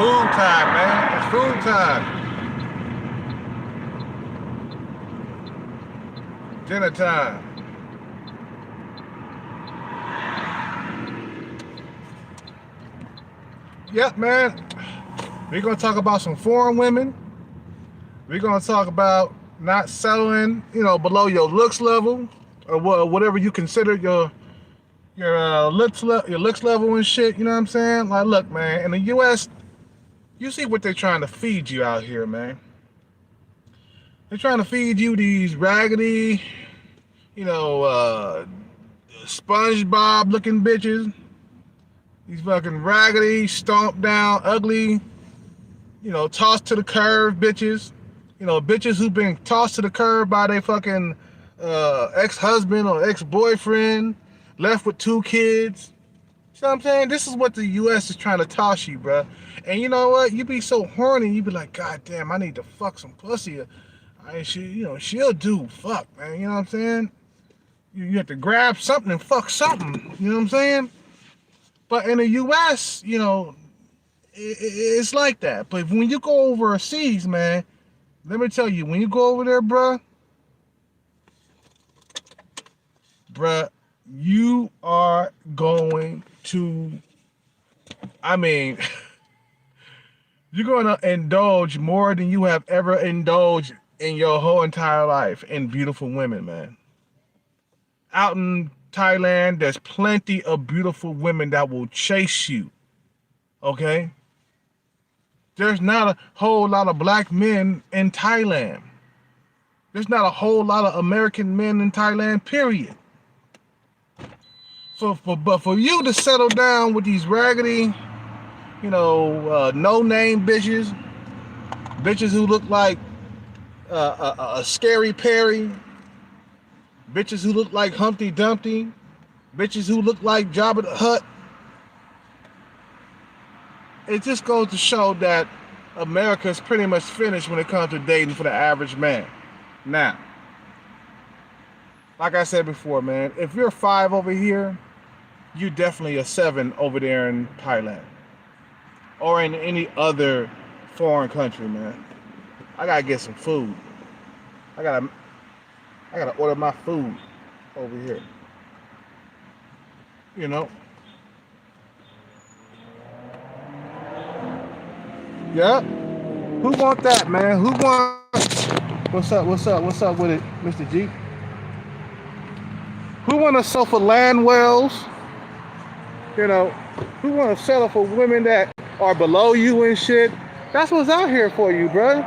food time, man. It's food time. Dinner time. Yep, man. We're gonna talk about some foreign women. We're gonna talk about not settling, below your looks level or whatever you consider your looks level and shit. You know what I'm saying? Like, look, man. In the U.S., you see what they're trying to feed you out here, man. They're trying to feed you these raggedy, you know, uh, SpongeBob looking bitches. These fucking raggedy, stomped down, ugly, tossed to the curb bitches. Bitches who've been tossed to the curb by their fucking ex-husband or ex-boyfriend, left with 2 kids. You know what I'm saying? This is what the U.S. is trying to toss you, bro. And you know what? You be so horny, you be like, God damn, I need to fuck some pussy. She'll do fuck, man. You know what I'm saying? You have to grab something and fuck something. You know what I'm saying? But in the U.S., it's like that. But when you go overseas, man, let me tell you, when you go over there, bruh, you are going to, I mean, you're going to indulge more than you have ever indulged in your whole entire life in beautiful women, man. Out in Thailand, there's plenty of beautiful women that will chase you, okay? There's not a whole lot of black men in Thailand. There's not a whole lot of American men in Thailand, period. But for you to settle down with these raggedy, no-name bitches who look like a Scary Perry, bitches who look like Humpty Dumpty, bitches who look like Jabba the Hutt, it just goes to show that America's pretty much finished when it comes to dating for the average man. Now, like I said before, man, if you're 5 over here, you're definitely a 7 over there in Thailand or in any other foreign country, man. I gotta get some food. I gotta order my food over here. You know? Yeah. Who want that, man? Who wants? What's up with it, Mr. G? Who want to sell for land wells? You know, who want to settle for women that are below you and shit? That's what's out here for you, bro.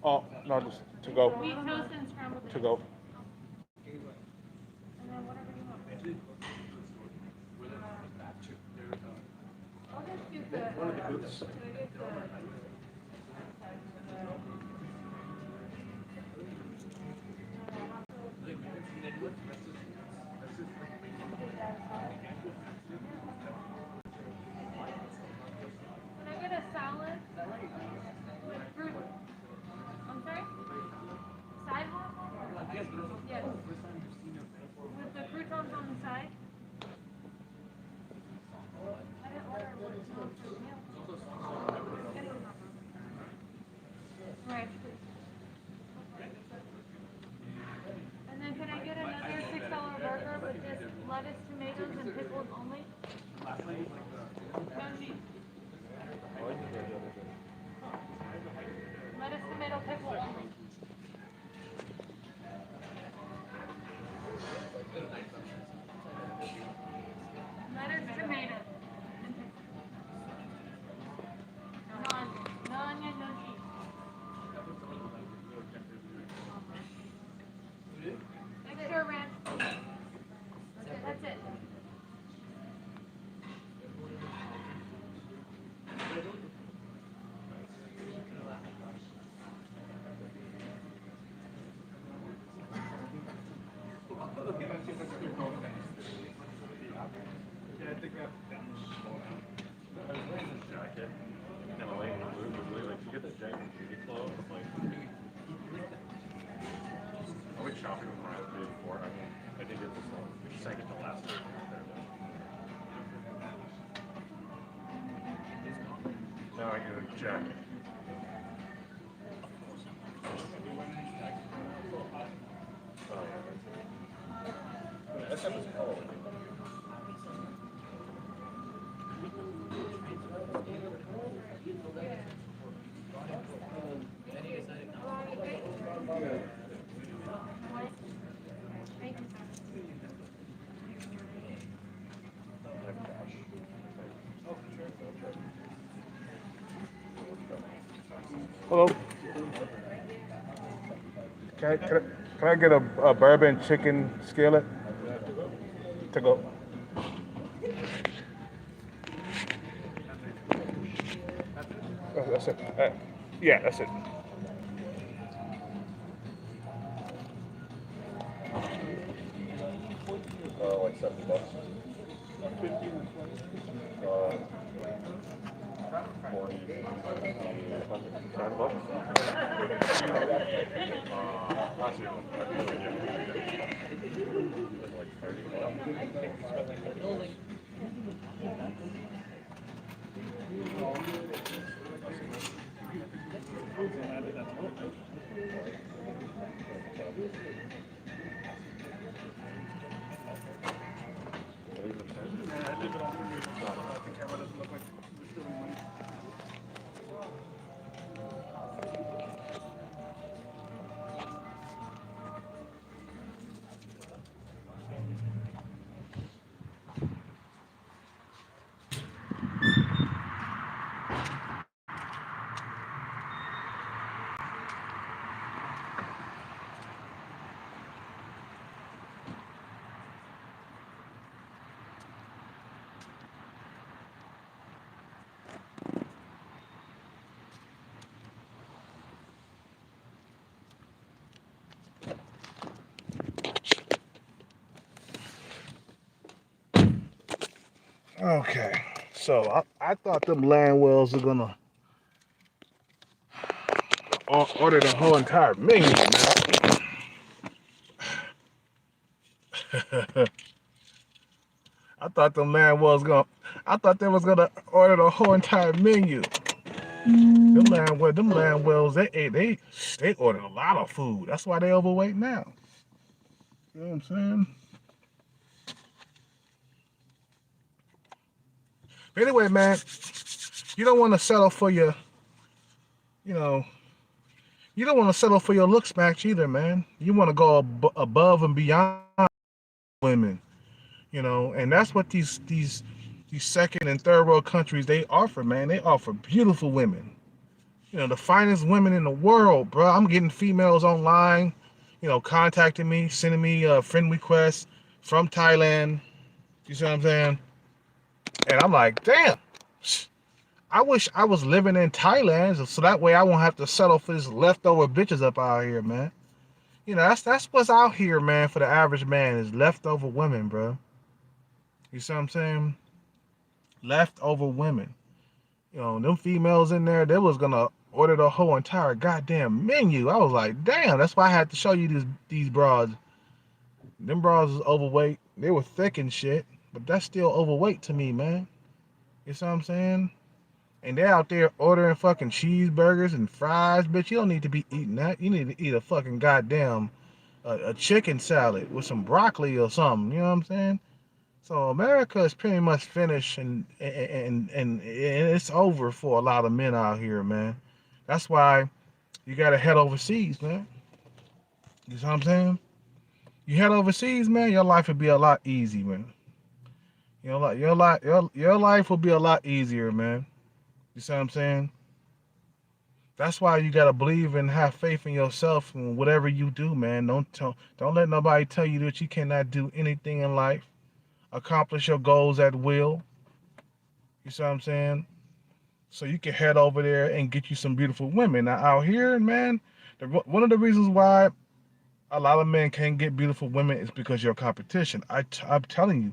Oh, no, just to go. Wheat toast and scrambled To eggs. go. And then whatever you want. I'll just do the. One of the booths. Can I get the? Can I get a salad with fruit? I'm sorry? Sidewalk? Yes. With the croutons on the side? I didn't order what's not for meal. Right. And then can I get another $6 burger with just lettuce, tomatoes, and pickles only? Lettuce, tomato, pickle only. Lettuce, tomato. None. No onion, no cheese. Extra ranch. That's it. I went shopping with my husband before. I did get this one. We just didn't get the last one. Now I get a jacket. That stuff is cold. Hello. Can I get a bourbon chicken skillet to go? That's it. Yeah, that's it. Like $70. 40, 10 bucks. Like 30 bucks. Okay. So I thought them land wells were gonna order the whole entire menu, man. I thought them land was gonna. I thought they was gonna order the whole entire menu. Them land wells, they ordered a lot of food. That's why they overweight now. You know what I'm saying? But anyway, man, you don't want to settle for your, you know, you don't want to settle for your looks match either, man. You want to go above and beyond women, and that's what these these second and third world countries, they offer, man. They offer beautiful women. You know, the finest women in the world, bro. I'm getting females online, you know, contacting me, sending me friend requests from Thailand. You see what I'm saying? And I'm like, damn. I wish I was living in Thailand so that way I won't have to settle for this leftover bitches up out here, man. You know, that's what's out here, man, for the average man is leftover women, bro. You see what I'm saying? Leftover women. You know, them females in there, they was gonna order the whole entire goddamn menu. I was like, damn, that's why I had to show you these bras. Them bras was overweight. They were thick and shit, but that's still overweight to me, man. You see what I'm saying? And they're out there ordering fucking cheeseburgers and fries, bitch. You don't need to be eating that. You need to eat a fucking goddamn a chicken salad with some broccoli or something. You know what I'm saying? So America is pretty much finished, and it's over for a lot of men out here, man. That's why you gotta head overseas, man. You know what I'm saying? You head overseas, man, your life would be a lot easier, man. You know, like your life will be a lot easier, man. You see what I'm saying? That's why you gotta believe and have faith in yourself and whatever you do, man. Don't let nobody tell you that you cannot do anything in life. Accomplish your goals at will. You see what I'm saying? So you can head over there and get you some beautiful women. Now out here, man, one of the reasons why a lot of men can't get beautiful women is because you're competition. I'm telling you,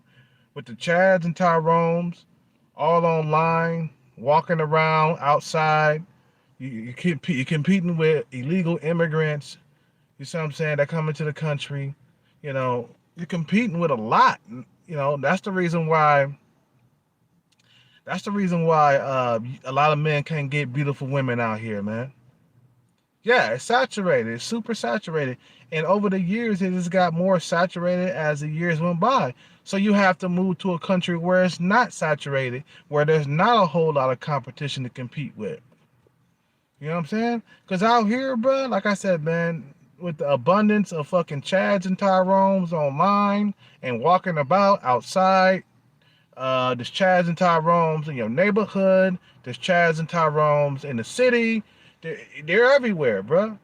with the Chads and Tyrones, all online, walking around outside, you're competing with illegal immigrants. You see what I'm saying? That come into the country. You know, you're competing with a lot. You know, that's the reason why. That's the reason why a lot of men can't get beautiful women out here, man. Yeah, it's saturated. It's super saturated. And over the years, it has got more saturated as the years went by. So you have to move to a country where it's not saturated, where there's not a whole lot of competition to compete with. You know what I'm saying? Because out here, bro, like I said, man, with the abundance of fucking Chads and Tyrones online and walking about outside, there's Chads and Tyrones in your neighborhood, there's Chads and Tyrones in the city. They're everywhere, bro.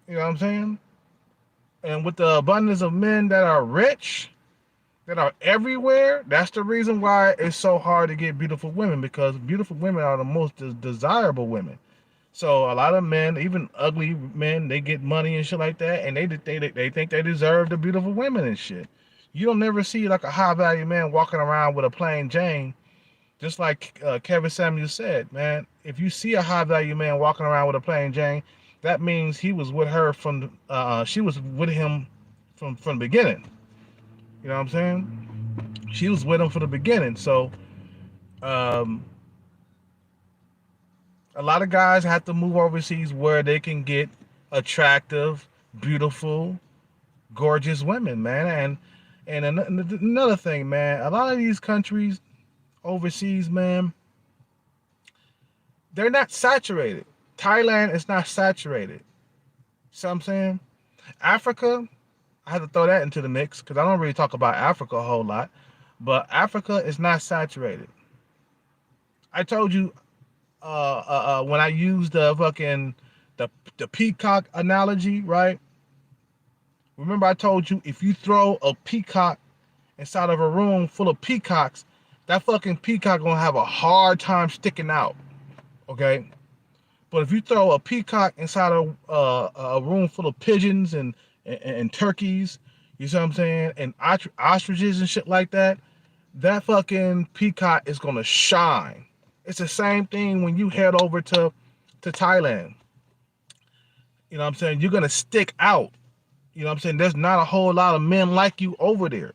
You know what I'm saying? And with the abundance of men that are rich, that are everywhere, that's the reason why it's so hard to get beautiful women, because beautiful women are the most desirable women. So a lot of men, even ugly men, they get money and shit like that, and they think they deserve the beautiful women and shit. You don't never see like a high value man walking around with a plain Jane. Just like Kevin Samuels said, man, if you see a high value man walking around with a plain Jane, that means he was with her from she was with him from the beginning. You know what I'm saying? She was with him from the beginning. So um, a lot of guys have to move overseas where they can get attractive, beautiful, gorgeous women, man. And another thing, man, a lot of these countries overseas, man, they're not saturated. Thailand is not saturated. See what I'm saying? Africa, I had to throw that into the mix because I don't really talk about Africa a whole lot. But Africa is not saturated. I told you when I used the peacock analogy, right? Remember I told you if you throw a peacock inside of a room full of peacocks, that fucking peacock gonna have a hard time sticking out. Okay? But if you throw a peacock inside of a room full of pigeons and turkeys, you see what I'm saying, and ostriches and shit like that, that fucking peacock is gonna shine. It's the same thing when you head over to Thailand. You know what I'm saying? You're gonna stick out. You know what I'm saying? There's not a whole lot of men like you over there.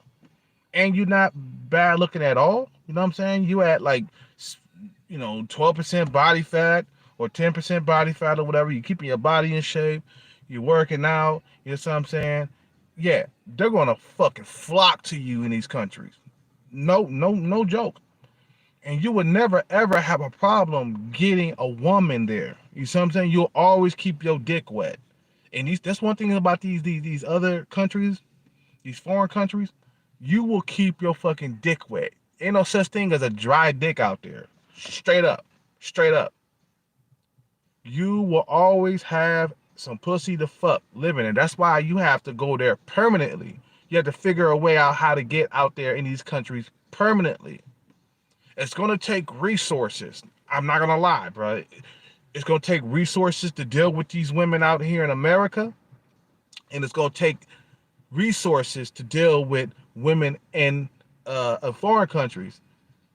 And you're not bad looking at all. You know what I'm saying? You at like, 12% body fat or 10% body fat or whatever. You're keeping your body in shape. You're working out. You know what I'm saying? Yeah, they're gonna fucking flock to you in these countries. No joke. And you would never ever have a problem getting a woman there. You see what I'm saying? You'll always keep your dick wet. And that's one thing about these other countries, these foreign countries, you will keep your fucking dick wet. Ain't no such thing as a dry dick out there. Straight up. Straight up. You will always have some pussy to fuck living, and that's why you have to go there permanently. You have to figure a way out how to get out there in these countries permanently. It's gonna take resources. I'm not gonna lie, bro. It's gonna take resources to deal with these women out here in America, and it's gonna take resources to deal with women in foreign countries.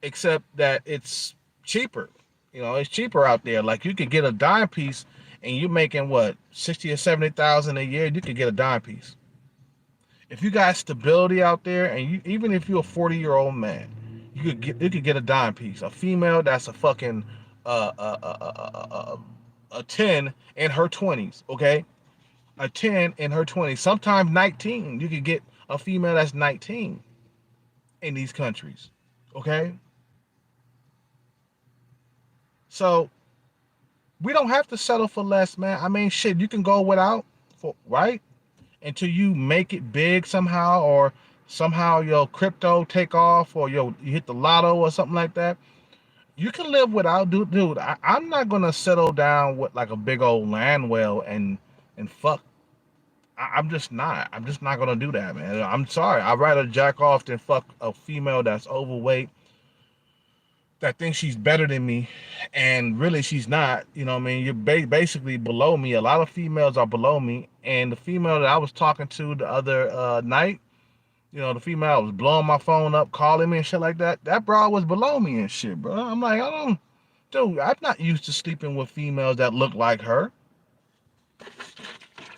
Except that it's cheaper. It's cheaper out there. Like you could get a dime piece, and you're making what 60 or 70,000 a year. You could get a dime piece. If you got stability out there, and even if you're a 40-year-old man, you could get a dime piece. A female that's a fucking uh, uh, uh, uh, uh, a 10 in her 20s. Okay, a 10 in her 20s. Sometimes 19. You could get a female that's 19 in these countries. Okay, so we don't have to settle for less, man. I mean, shit, you can go without, right? Until you make it big somehow, or somehow your crypto take off, or you hit the lotto or something like that. You can live without, dude. I'm not gonna settle down with like a big old land well and fuck. I'm just not. I'm just not gonna do that, man. I'm sorry. I'd rather jack off than fuck a female that's overweight, that thinks she's better than me, and really she's not. You know what I mean? You're basically below me. A lot of females are below me, and the female that I was talking to the other night, the female was blowing my phone up, calling me and shit like that. That broad was below me and shit, bro. I'm like, I don't, dude, I'm not used to sleeping with females that look like her.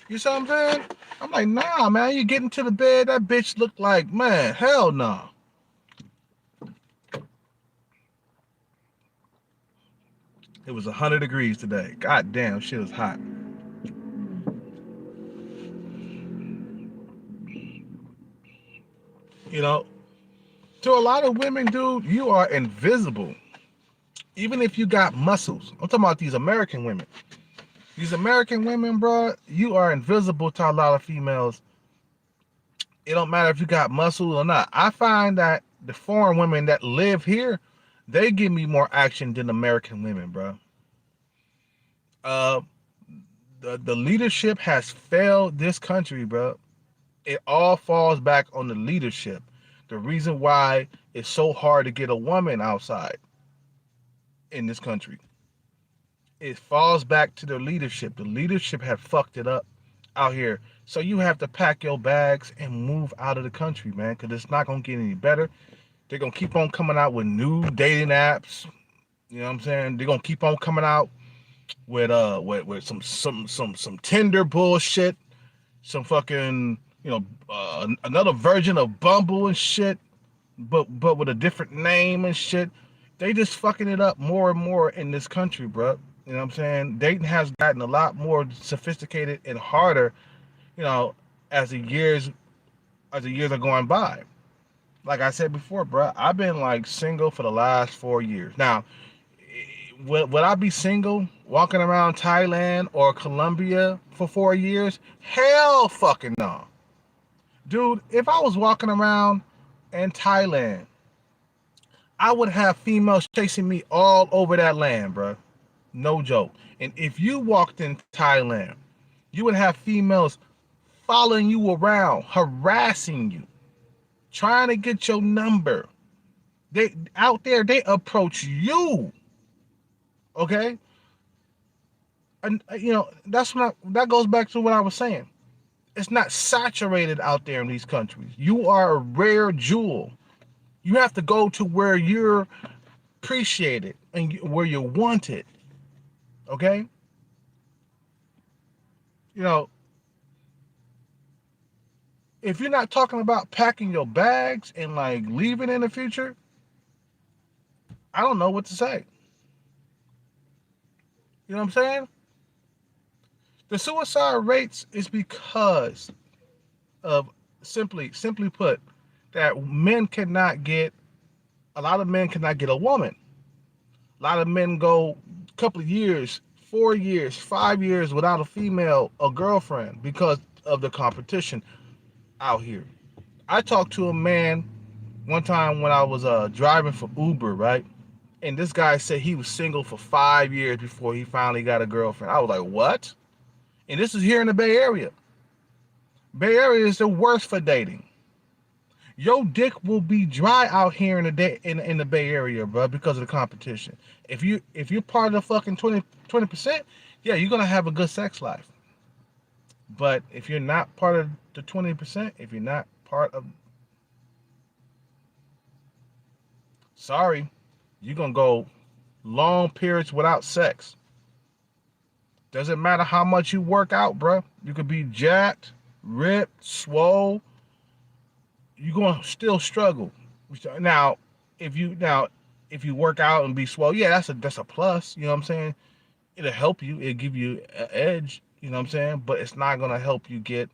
You see what I'm saying? I'm like, nah, man, you get into the bed, that bitch look like, man, hell no. It was 100 degrees today. God damn, shit was hot. You know, to a lot of women, dude, you are invisible. Even if you got muscles. I'm talking about these American women. These American women, bro, you are invisible to a lot of females. It don't matter if you got muscles or not. I find that the foreign women that live here, they give me more action than American women, bro. Uh, the leadership has failed this country, bro. It all falls back on the leadership. The reason why it's so hard to get a woman outside in this country, it falls back to the leadership. The leadership have fucked it up out here. So you have to pack your bags and move out of the country, man, because it's not gonna get any better. They're gonna keep on coming out with new dating apps. You know what I'm saying? They're gonna keep on coming out with some Tinder bullshit, some fucking another version of Bumble and shit, but with a different name and shit. They just fucking it up more and more in this country, bro. You know what I'm saying? Dating has gotten a lot more sophisticated and harder, you know, as the years are going by. Like I said before, bro, I've been like single for the last 4 years. Now, would I be single walking around Thailand or Colombia for 4 years? Hell fucking no. Dude, if I was walking around in Thailand, I would have females chasing me all over that land, bro. No joke. And if you walked in Thailand, you would have females following you around, harassing you, trying to get your number. They out there, they approach you. Okay? And that goes back to what I was saying. It's not saturated out there in these countries. You are a rare jewel. You have to go to where you're appreciated and where you're wanted. Okay? You know, if you're not talking about packing your bags and like leaving in the future, I don't know what to say. You know what I'm saying? The suicide rates is because of simply put, that a lot of men cannot get a woman. A lot of men go a couple of years, 4 years, 5 years without a female, a girlfriend, because of the competition out here. I talked to a man One time when I was driving for Uber, right? And this guy said he was single for 5 years before he finally got a girlfriend. I was like, what? And this is here in the Bay Area. Bay Area is the worst for dating. Your dick will be dry out here in the in the Bay Area, bro, because of the competition. If you're part of the fucking 20%, yeah, you're gonna have a good sex life. But if you're not part of the 20%, if you're not part of, sorry, you're gonna go long periods without sex. Doesn't matter how much you work out, bro. You could be jacked, ripped, swole. You're gonna still struggle. Now, if you work out and be swole, yeah, that's a plus. You know what I'm saying? It'll help you. It'll give you an edge. You know what I'm saying? But it's not gonna help you get,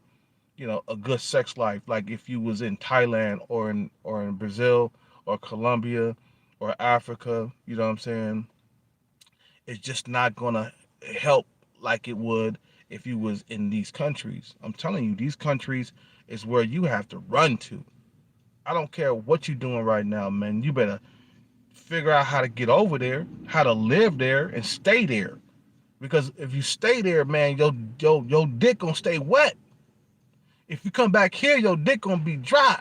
a good sex life. Like if you was in Thailand or in Brazil or Colombia or Africa. You know what I'm saying? It's just not gonna help like it would if you was in these countries. I'm telling you, these countries is where you have to run to. I don't care what you're doing right now, man. You better figure out how to get over there, how to live there, and stay there. Because if you stay there, man, your dick gonna stay wet. If you come back here, your dick gonna be dry.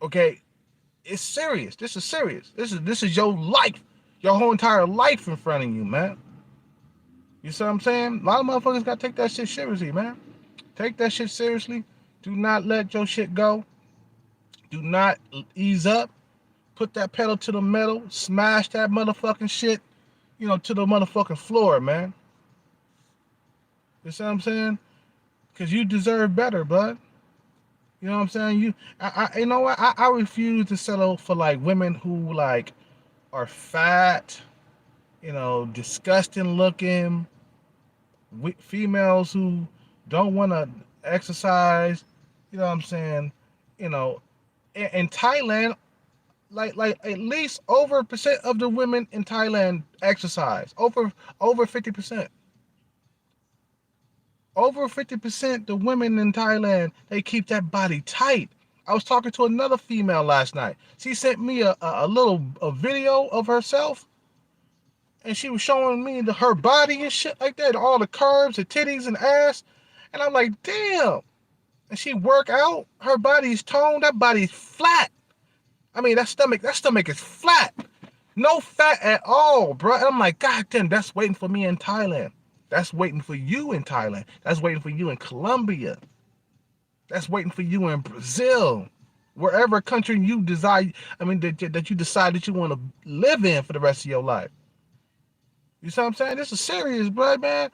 Okay, it's serious. This is serious. This is your life, your whole entire life in front of you, man. You see what I'm saying? A lot of motherfuckers gotta take that shit seriously, man. Take that shit seriously. Do not let your shit go. Do not ease up. Put that pedal to the metal. Smash that motherfucking shit, to the motherfucking floor, man. You see what I'm saying? Cause you deserve better, bud. You know what I'm saying? You know what? I refuse to settle for like women who like are fat, disgusting looking, females who don't want to exercise. You know what I'm saying? You know, in Thailand, like at least over percent of the women in Thailand exercise. Over 50%. Over 50% the women in Thailand, they keep that body tight. I was talking to another female last night. She sent me a video of herself, and she was showing me her body and shit like that, all the curves, the titties and ass, and I'm like, damn. And she work out, her body's toned, that body's flat. I mean, that stomach is flat, no fat at all, bro. And I'm like, God damn, that's waiting for me in Thailand. That's waiting for you in Thailand. That's waiting for you in Colombia. That's waiting for you in Brazil. Wherever country you desire, that you decide that you want to live in for the rest of your life. You see what I'm saying? This is serious, bro, man.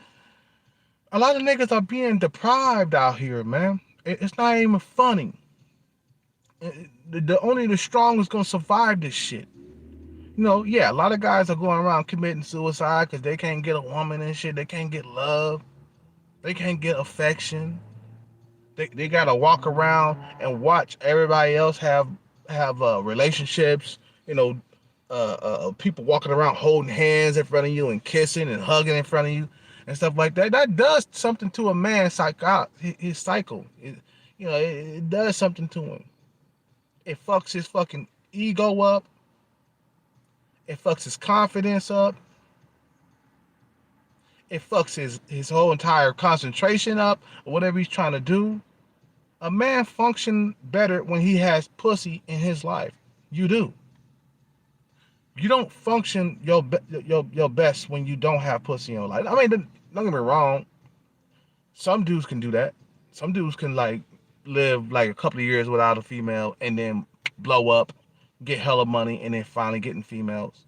A lot of niggas are being deprived out here, man. It's not even funny. Only the strong is gonna survive this shit. Yeah, a lot of guys are going around committing suicide because they can't get a woman and shit. They can't get love. They can't get affection. They gotta walk around and watch everybody else have relationships. You know, people walking around holding hands in front of you and kissing and hugging in front of you and stuff like that. That does something to a man's his cycle. It does something to him. It fucks his fucking ego up. It fucks his confidence up. It fucks his whole entire concentration up, or whatever he's trying to do. A man function better when he has pussy in his life. You do. You don't function your best when you don't have pussy in your life. I mean, don't get me wrong. Some dudes can do that. Some dudes can like live like a couple of years without a female and then blow up, get hella money, and then finally getting females.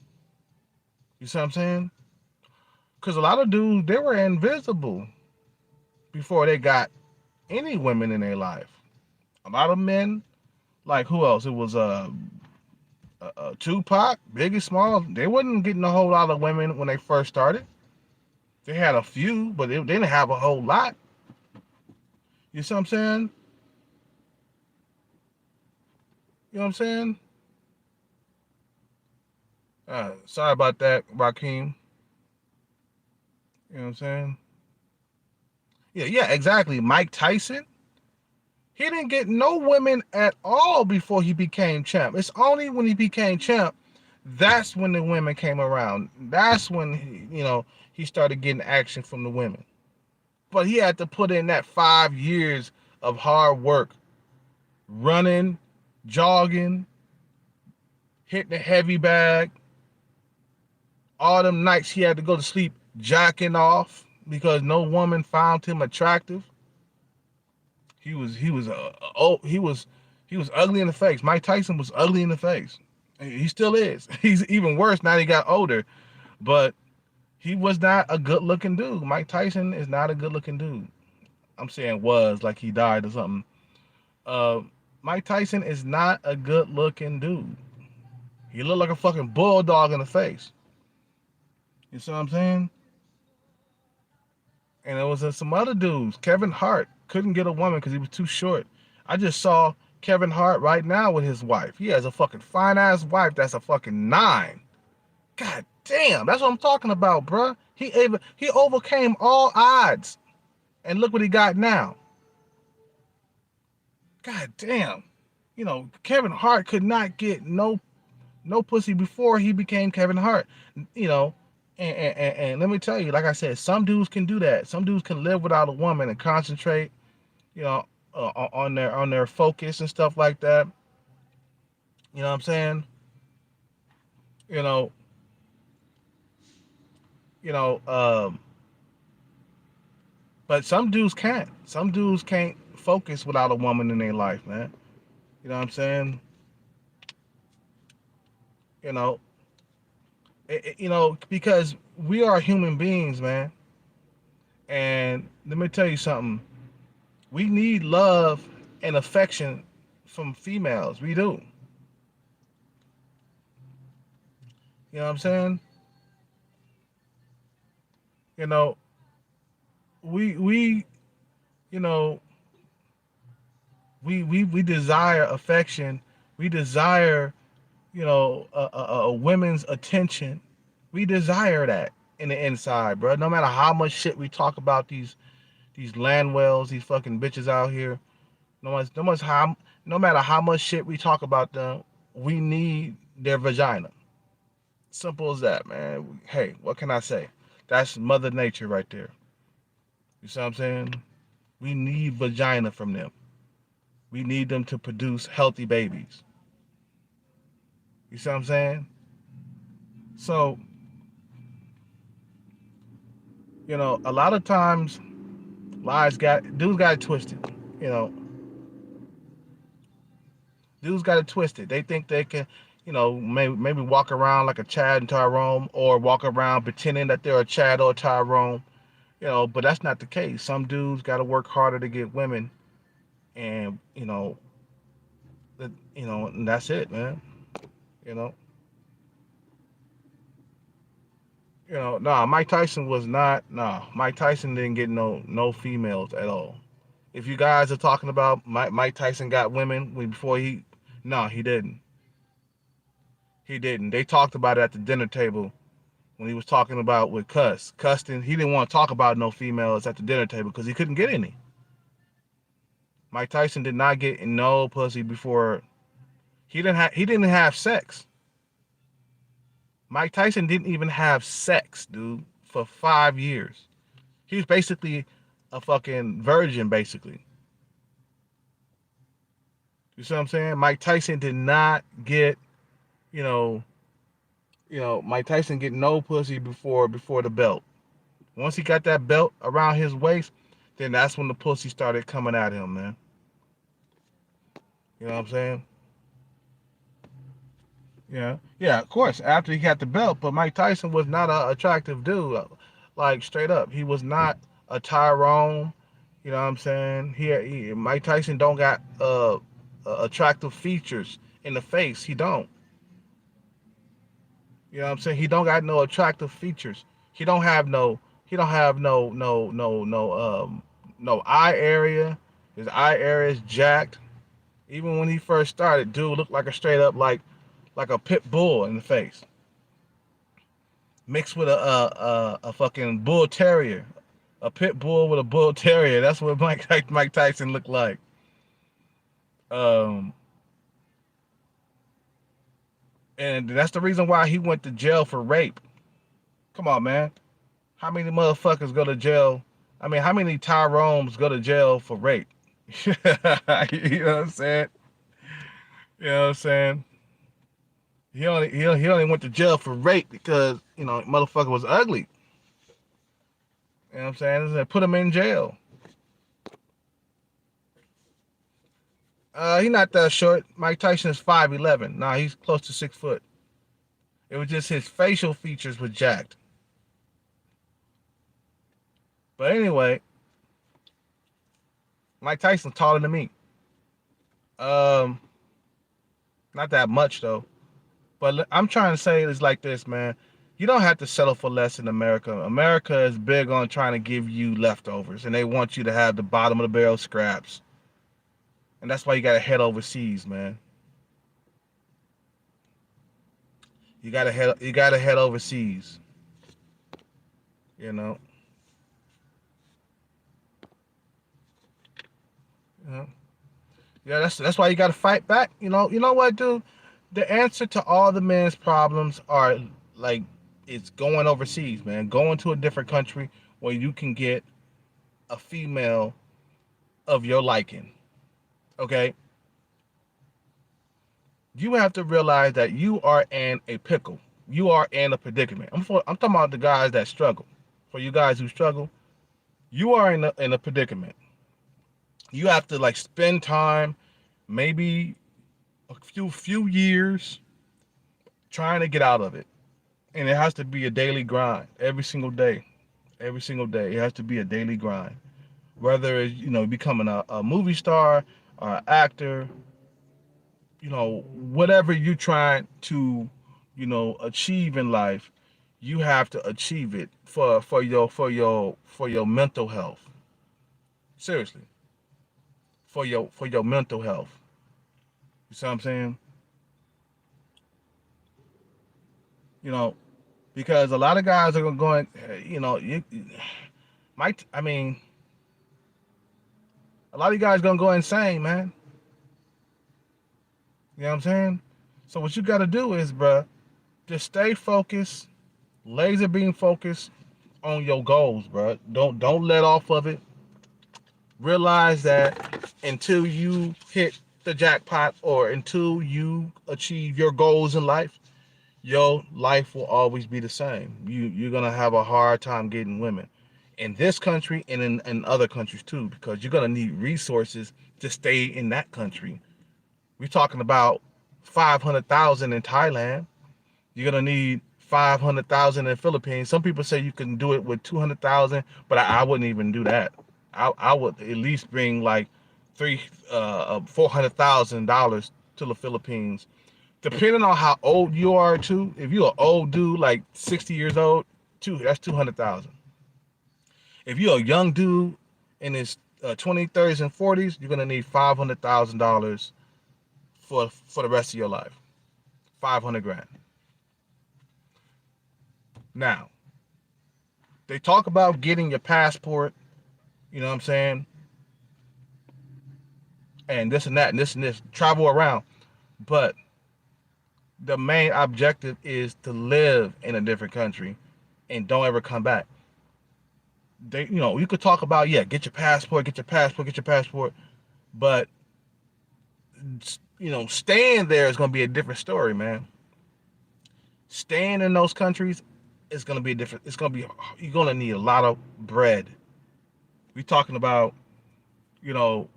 You see what I'm saying? Because a lot of dudes, they were invisible before they got any women in their life. A lot of men, like who else? It was Tupac, Biggie Small. They wasn't getting a whole lot of women when they first started. They had a few, but they didn't have a whole lot. You see what I'm saying? You know what I'm saying? Sorry about that, Raheem. You know what I'm saying? Yeah, exactly. Mike Tyson. He didn't get no women at all before he became champ. It's only when he became champ that's when the women came around. That's when he started getting action from the women. But he had to put in that 5 years of hard work, running, jogging, hitting a heavy bag. All them nights he had to go to sleep jacking off because no woman found him attractive. He was ugly in the face. Mike Tyson was ugly in the face. He still is. He's even worse now that he got older. But he was not a good looking dude. Mike Tyson is not a good looking dude. I'm saying was like he died or something. Uh, Mike Tyson is not a good looking dude. He looked like a fucking bulldog in the face. You see what I'm saying? And there was some other dudes. Kevin Hart couldn't get a woman because he was too short. I just saw Kevin Hart right now with his wife. He has a fucking fine ass wife that's a fucking 9. God damn, that's what I'm talking about, bruh. He overcame all odds, and look what he got now. God damn, Kevin Hart could not get no pussy before he became Kevin Hart. You know, and let me tell you, like I said, some dudes can do that. Some dudes can live without a woman and concentrate, you know, on their focus and stuff like that. You know what I'm saying? You know, you know. But some dudes can't. Some dudes can't focus without a woman in their life, man. You know what I'm saying? You know, because we are human beings, man. And let me tell you something. We need love and affection from females. We do. You know what I'm saying? You know, we you know, we desire affection. We desire, a women's attention. We desire that in the inside, bro. No matter how much shit we talk about these landwells, these fucking bitches out here. No matter how much shit we talk about them, we need their vagina. Simple as that, man. Hey, what can I say? That's Mother Nature right there. You see what I'm saying? We need vagina from them. We need them to produce healthy babies. You see what I'm saying? So, a lot of times dudes got it twisted. You know, dudes got it twisted. They think they can, maybe walk around like a Chad and Tyrone, or walk around pretending that they're a Chad or a Tyrone. But that's not the case. Some dudes got to work harder to get women, and and that's it, man. You know, nah. Mike Tyson was not. Nah, Mike Tyson didn't get no females at all. If you guys are talking about Mike Tyson got women before he, no, he didn't. He didn't. They talked about it at the dinner table when he was talking about with Cuss. Custon, he didn't want to talk about no females at the dinner table because he couldn't get any. Mike Tyson did not get no pussy before he didn't have sex. Mike Tyson didn't even have sex, dude, for 5 years. He was basically a fucking virgin, basically. You see what I'm saying? Mike Tyson did not get, you know, Mike Tyson get no pussy before the belt. Once he got that belt around his waist, then that's when the pussy started coming at him, man. You know what I'm saying? Yeah, yeah, of course. After he got the belt, but Mike Tyson was not an attractive dude. Like straight up, he was not a Tyrone. You know what I'm saying? Mike Tyson don't got attractive features in the face. He don't. You know what I'm saying? He don't got no attractive features. He don't have no. He don't have no eye area. His eye area is jacked. Even when he first started, dude looked like a straight up like a pit bull in the face, mixed with a fucking bull terrier, a pit bull with a bull terrier. That's what Mike Tyson looked like. Um, and that's the reason why he went to jail for rape. Come on, man. How many motherfuckers go to jail? I mean, how many Tyrones go to jail for rape? You know what I'm saying? You know what I'm saying? He only went to jail for rape because motherfucker was ugly. You know what I'm saying? They put him in jail. He not that short. Mike Tyson is 5'11". Nah, he's close to 6 foot. It was just his facial features were jacked. But anyway, Mike Tyson's taller than me. Um, Not that much though. But I'm trying to say it's like this, man. You don't have to settle for less in America. America is big on trying to give you leftovers, and they want you to have the bottom of the barrel scraps. And that's why you gotta head overseas, man. You gotta head overseas. You know. You know? Yeah, that's why you gotta fight back. You know what, dude? The answer to all the men's problems are like it's going overseas, man. Going to a different country where you can get a female of your liking. Okay, you have to realize that you are in a pickle. You are in a predicament. I'm talking about the guys that struggle. For you guys who struggle, you are in a predicament. You have to like spend time, maybe a few years, trying to get out of it, and it has to be a daily grind every single day. Every single day, it has to be a daily grind. Whether it's becoming a movie star or an actor, whatever you trying to, achieve in life, you have to achieve it for your mental health. Seriously, for your mental health. You see what I'm saying? You know, because a lot of guys are going, might. I mean, a lot of you guys gonna go insane, man. You know what I'm saying? So what you got to do is, bruh, just stay focused, laser beam focused on your goals, bruh. Don't let off of it. Realize that until you hit the jackpot or until you achieve your goals in life, your life will always be the same. You're gonna have a hard time getting women in this country and in other countries too, because you're gonna need resources to stay in that country. We're talking about 500,000 in Thailand. You're gonna need 500,000 in the Philippines. Some people say you can do it with 200,000, but I wouldn't even do that. I would at least bring like $400,000 to the Philippines, depending on how old you are too. If you're an old dude, like 60 years old, that's 200,000. If you're a young dude in his 20s, 30s, and 40s, you're gonna need $500,000 for the rest of your life. 500 grand. Now, they talk about getting your passport, you know what I'm saying, and this and that and this and this, travel around. But the main objective is to live in a different country and don't ever come back. You could talk about, yeah, get your passport, get your passport, get your passport, but staying there is going to be a different story, man. Staying in those countries is going to be different. It's going to be, you're going to need a lot of bread. We're talking about, you know,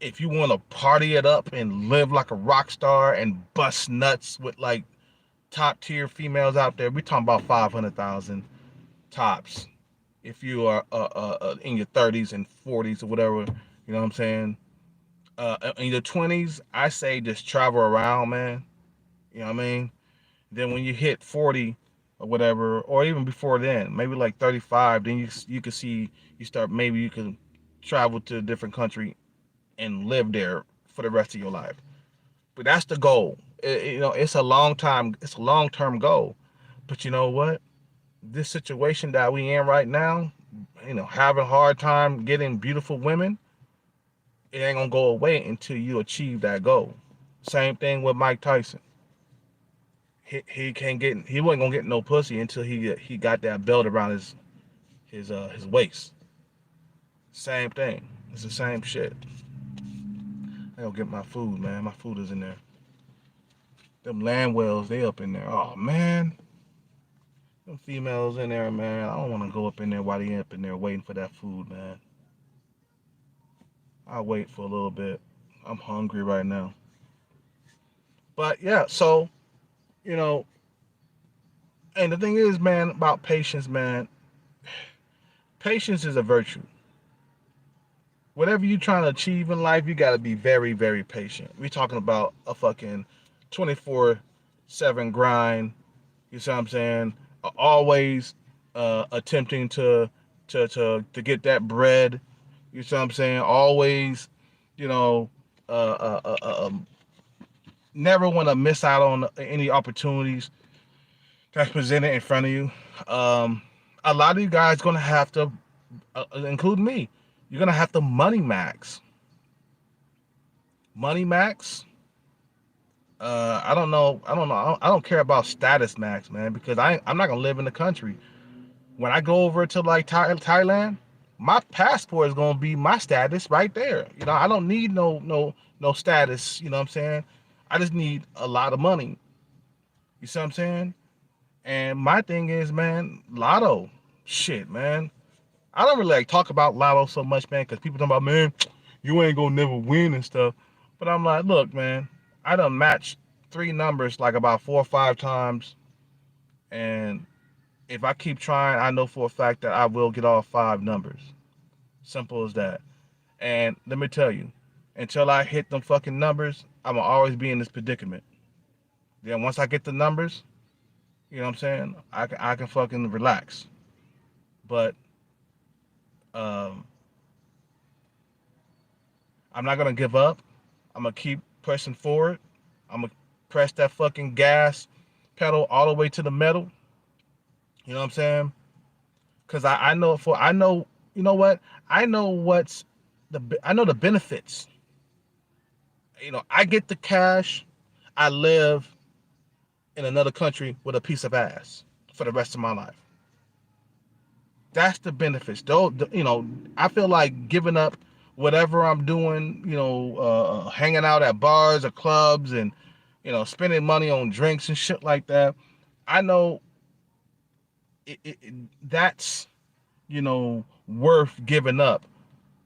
if you want to party it up and live like a rock star and bust nuts with like top tier females out there, we're talking about 500,000 tops. If you are in your 30s and 40s or whatever, you know what I'm saying? In your 20s, I say just travel around, man. You know what I mean? Then when you hit 40 or whatever, or even before then, maybe like 35, then you can see maybe you can travel to a different country and live there for the rest of your life. But that's the goal. It's a long-term goal. But you know what? This situation that we in right now, having a hard time getting beautiful women, it ain't gonna go away until you achieve that goal. Same thing with Mike Tyson. He can't get he wasn't gonna get no pussy until he got that belt around his waist. Same thing. It's the same shit. I gotta get my food, man. My food is in there. Them land wells, they up in there. Oh man. Them females in there, man. I don't wanna go up in there while they up in there waiting for that food, man. I'll wait for a little bit. I'm hungry right now. But yeah, so, you know, and the thing is, man, about patience, man, patience is a virtue. Whatever you're trying to achieve in life, you got to be very, very patient. We're talking about a fucking 24/7 grind. You see what I'm saying? Always attempting to get that bread. You see what I'm saying? Always, you know, uh, uh, uh, um, never want to miss out on any opportunities that's presented in front of you. Um, a lot of you guys gonna have to, including me, you're gonna have to money max. Money max. I don't know. I don't know. I don't care about status max, man, because I'm not gonna live in the country. When I go over to like Thailand, my passport is gonna be my status right there. You know, I don't need no status. You know what I'm saying? I just need a lot of money. You see what I'm saying? And my thing is, man, lotto, shit, man. I don't really like talk about lotto so much, man, because people talk about, man, you ain't gonna never win and stuff. But I'm like, look, man, I done matched three numbers like about 4 or 5 times, and if I keep trying, I know for a fact that I will get all 5 numbers. Simple as that. And let me tell you, until I hit them fucking numbers, I'm gonna always be in this predicament. Then once I get the numbers, you know what I'm saying? I can fucking relax. But um, I'm not gonna give up. I'm gonna keep pressing forward. I'm gonna press that fucking gas pedal all the way to the metal. You know what I'm saying? Cause I know you know what I know what's I know the benefits. You know, I get the cash. I live in another country with a piece of ass for the rest of my life. That's the benefits. Though, you know, I feel like giving up whatever I'm doing, you know, hanging out at bars or clubs and, you know, spending money on drinks and shit like that. I know that's, you know, worth giving up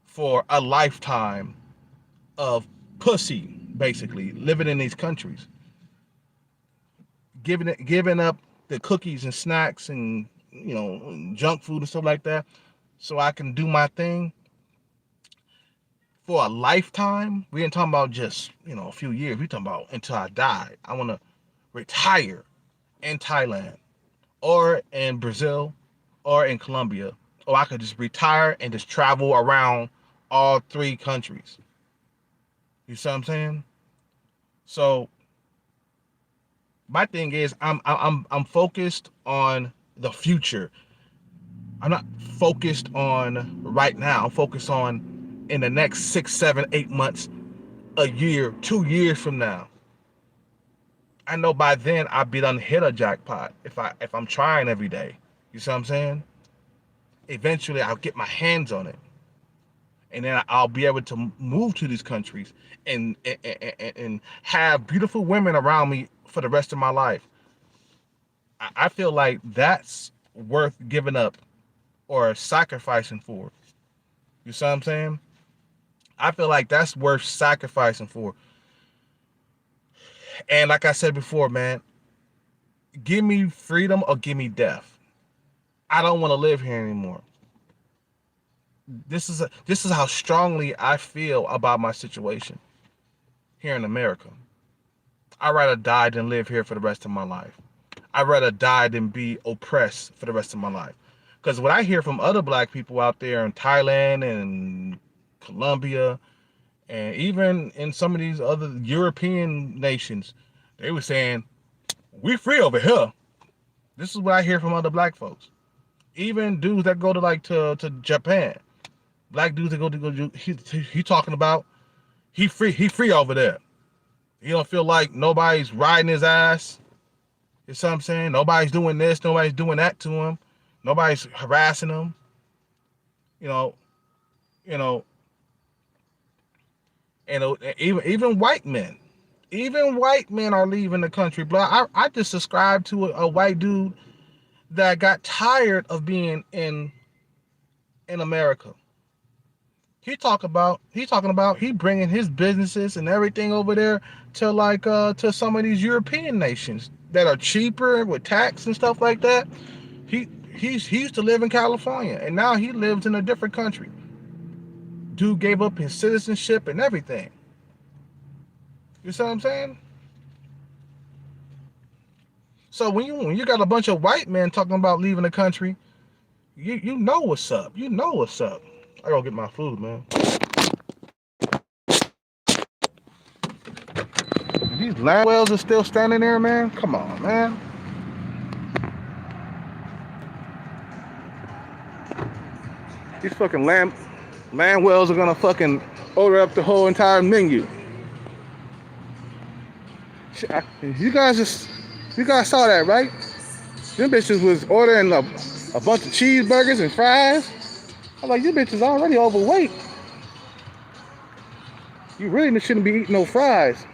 for a lifetime of pussy, basically, living in these countries. Giving up the cookies and snacks and, you know, junk food and stuff like that so I can do my thing for a lifetime. We ain't talking about just, you know, a few years. We talking about until I die. I want to retire in Thailand or in Brazil or in Colombia, or I could just retire and just travel around all 3 countries. You see what I'm saying? So my thing is, I'm focused on the future. I'm not focused on right now. I'm focused on in the next 6, 7, 8 months, a year, 2 years from now. I know by then I'll be done hit a jackpot if I'm trying every day. You see what I'm saying? Eventually I'll get my hands on it. And then I'll be able to move to these countries and have beautiful women around me for the rest of my life. I feel like that's worth giving up or sacrificing for. You see what I'm saying? I feel like that's worth sacrificing for. And like I said before, man, give me freedom or give me death. I don't want to live here anymore. This is how strongly I feel about my situation here in America. I'd rather die than live here for the rest of my life. I'd rather die than be oppressed for the rest of my life. Because what I hear from other black people out there in Thailand and Colombia and even in some of these other European nations, they were saying, we free over here. This is what I hear from other black folks. Even dudes that go to Japan. Black dudes that go he talking about He free over there. He don't feel like nobody's riding his ass. You know what I'm saying? Nobody's doing this, nobody's doing that to him. Nobody's harassing him. You know, you know, and even white men. Even white men are leaving the country. But I just subscribed to a white dude that got tired of being in America. He bringing his businesses and everything over there to to some of these European nations that are cheaper with tax and stuff like that. He used to live in California and now he lives in a different country. Dude gave up his citizenship and everything. You see what I'm saying? So when you got a bunch of white men talking about leaving the country, you know what's up. You know what's up. I gotta get my food, man. These land wells are still standing there, man. Come on, man. These fucking land wells are gonna fucking order up the whole entire menu. You guys saw that, right? Them bitches was ordering a bunch of cheeseburgers and fries. I'm like, you bitches already overweight. You really shouldn't be eating no fries.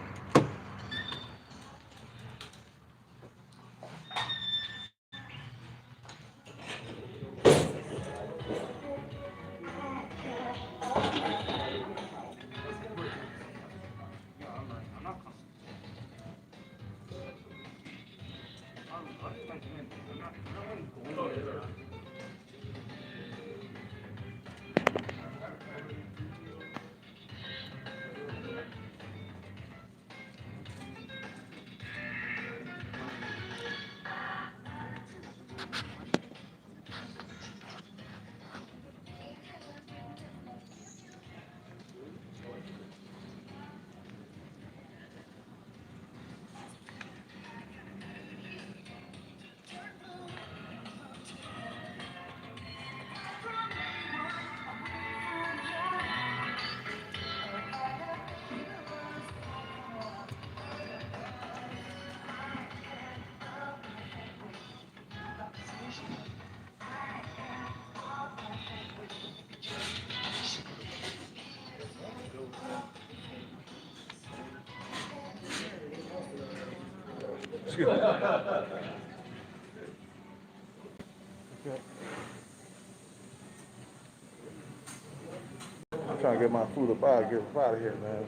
Excuse me. I'm trying to get my food up out, get out of here, man.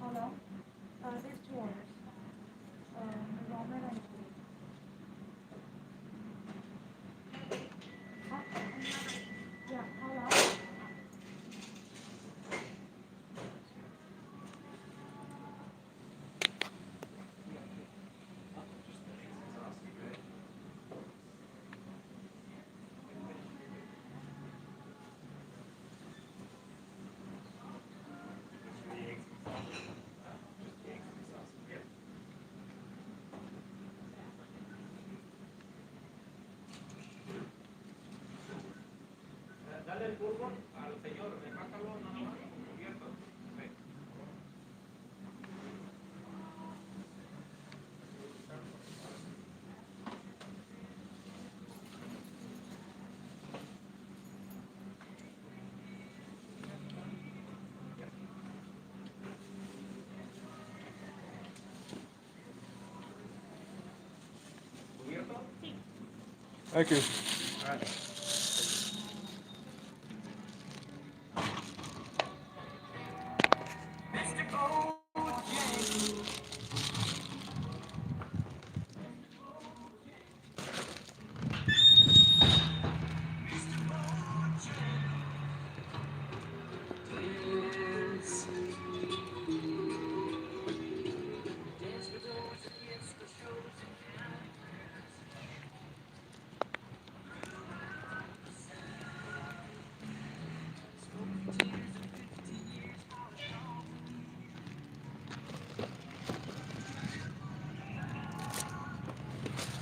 Hello? There's two orders. Ramen and food. Yeah, hello? Thank you. All right.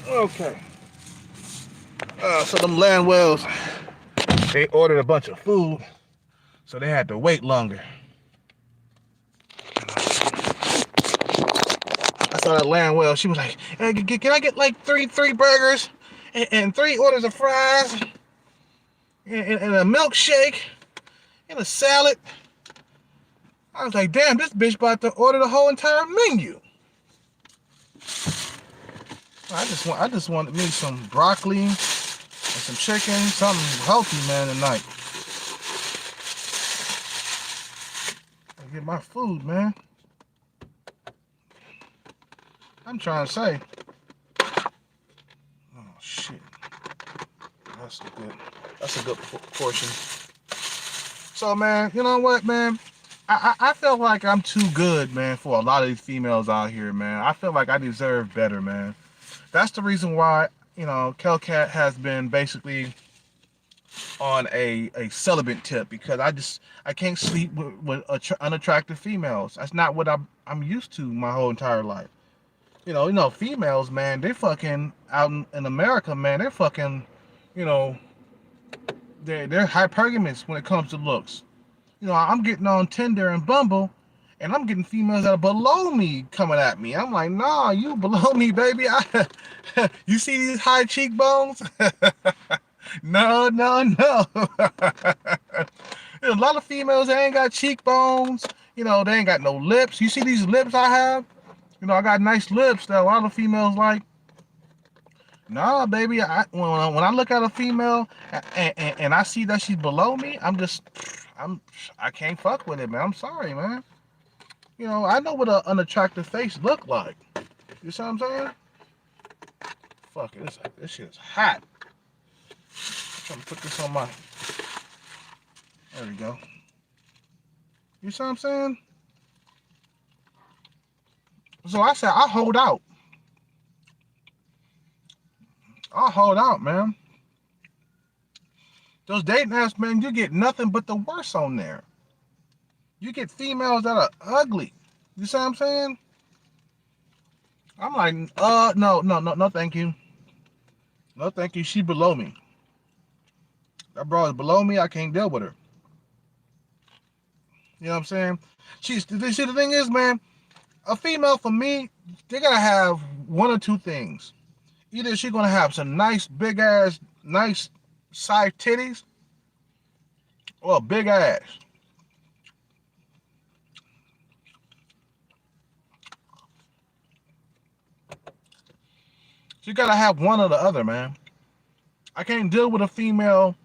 Okay. So them land wells, they ordered a bunch of food, so they had to wait longer. I saw that land well. She was like, hey, can I get like three burgers and 3 orders of fries and a milkshake and a salad? I was like, damn, this bitch about to order the whole entire menu. I just wanted me some broccoli and some chicken, something healthy, man, tonight. I get my food, man. I'm trying to say. Oh shit, that's a good portion. So, man, you know what, man? I feel like I'm too good, man, for a lot of these females out here, man. I feel like I deserve better, man. That's the reason why, Kelcat has been basically on a celibate tip, because I can't sleep with unattractive females. That's not what I'm used to my whole entire life. Females, man, they fucking out in America, man. They're fucking, you know, they're hypergamous when it comes to looks. I'm getting on Tinder and Bumble, and I'm getting females that are below me coming at me. I'm like, nah, you below me, baby. You see these high cheekbones? No, no, no. There's a lot of females that ain't got cheekbones. They ain't got no lips. You see these lips I have? I got nice lips that a lot of females like. Nah, baby. When I look at a female and I see that she's below me, I can't fuck with it, man. I'm sorry, man. I know what an unattractive face look like. You see what I'm saying? Fuck it, this shit is hot. I'm trying to put this on my. There we go. You see what I'm saying? So I said I hold out. I'll hold out, man. Those dating apps, man, you get nothing but the worst on there. You get females that are ugly. You see what I'm saying? I'm like, no, thank you. No, thank you. She below me. That bro is below me. I can't deal with her. You know what I'm saying? The thing is, man, a female for me, they gotta have one or two things. Either she's gonna have some nice big ass, nice side titties, or a big ass. She gotta have one or the other, man. I can't deal with a female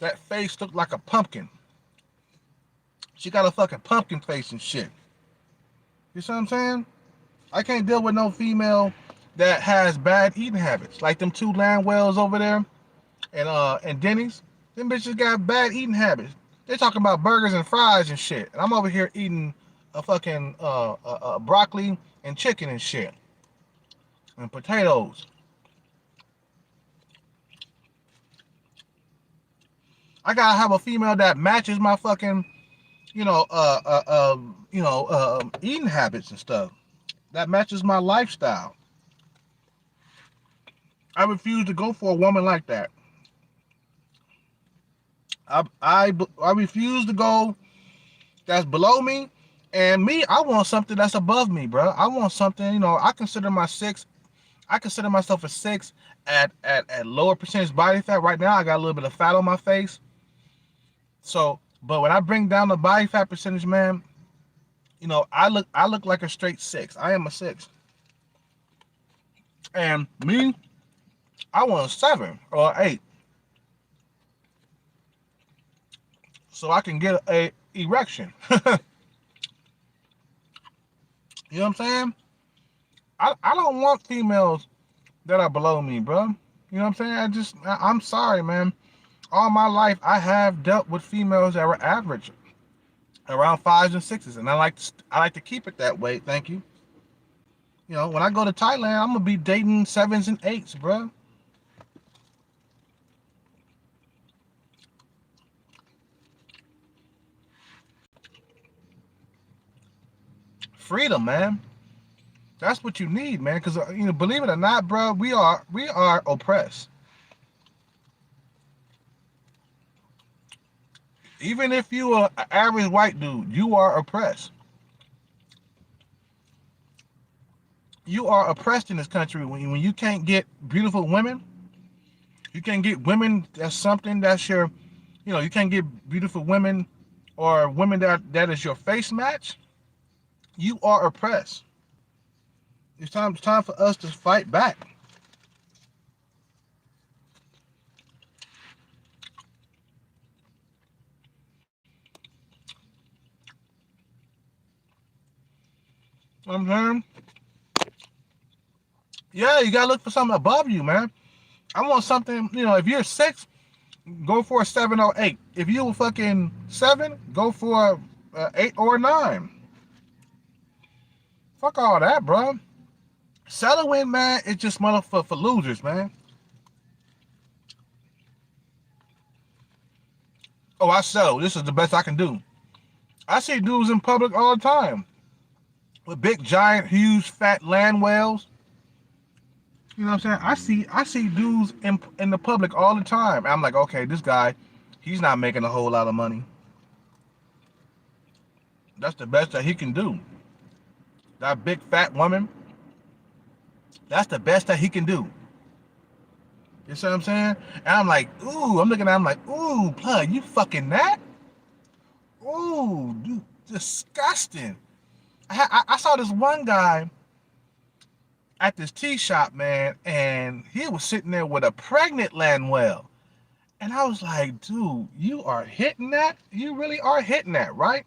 that face look like a pumpkin. She got a fucking pumpkin face and shit. You see what I'm saying? I can't deal with no female that has bad eating habits, like them 2 land wells over there and Denny's. Them bitches got bad eating habits. They talking about burgers and fries and shit, and I'm over here eating a fucking broccoli and chicken and shit and potatoes. I gotta have a female that matches my fucking, eating habits and stuff. That matches my lifestyle. I refuse to go for a woman like that. I refuse to go that's below me. And me, I want something that's above me, bro. I want something, I consider myself a 6 at lower percentage body fat. Right now, I got a little bit of fat on my face. So, but when I bring down the body fat percentage, man, I look like a straight 6. I am a 6. And me, I want 7 or 8, so I can get a erection. You know what I'm saying? I don't want females that are below me, bro. You know what I'm saying? I'm sorry, man. All my life, I have dealt with females that were average, around 5s and 6s, and I like to keep it that way. Thank you. You know, when I go to Thailand, I'm gonna be dating 7s and 8s, bro. Freedom, man. That's what you need, man. Because believe it or not, bro, we are oppressed. Even if you are an average white dude, you are oppressed. You are oppressed in this country when you can't get beautiful women. You can't get women. That's something that's your, you can't get beautiful women or women that is your face match. You are oppressed. It's time for us to fight back. You know what I'm saying? Yeah, you gotta look for something above you, man. I want something. If you're 6, go for a 7 or 8. If you were fucking 7, go for a 8 or a 9. Fuck all that, bro. Settling, man, it's just motherfucker for losers, man. Oh, I settle. This is the best I can do. I see dudes in public all the time with big, giant, huge, fat land whales. You know what I'm saying? I see dudes in the public all the time. I'm like, okay, this guy, he's not making a whole lot of money. That's the best that he can do. That big fat woman, that's the best that he can do. You see what I'm saying? And I'm like, ooh, I'm looking at him like, ooh, plug, you fucking that? Ooh, dude, disgusting. I saw this one guy at this tea shop, man, and he was sitting there with a pregnant Lanwell. And I was like, dude, you are hitting that? You really are hitting that, right?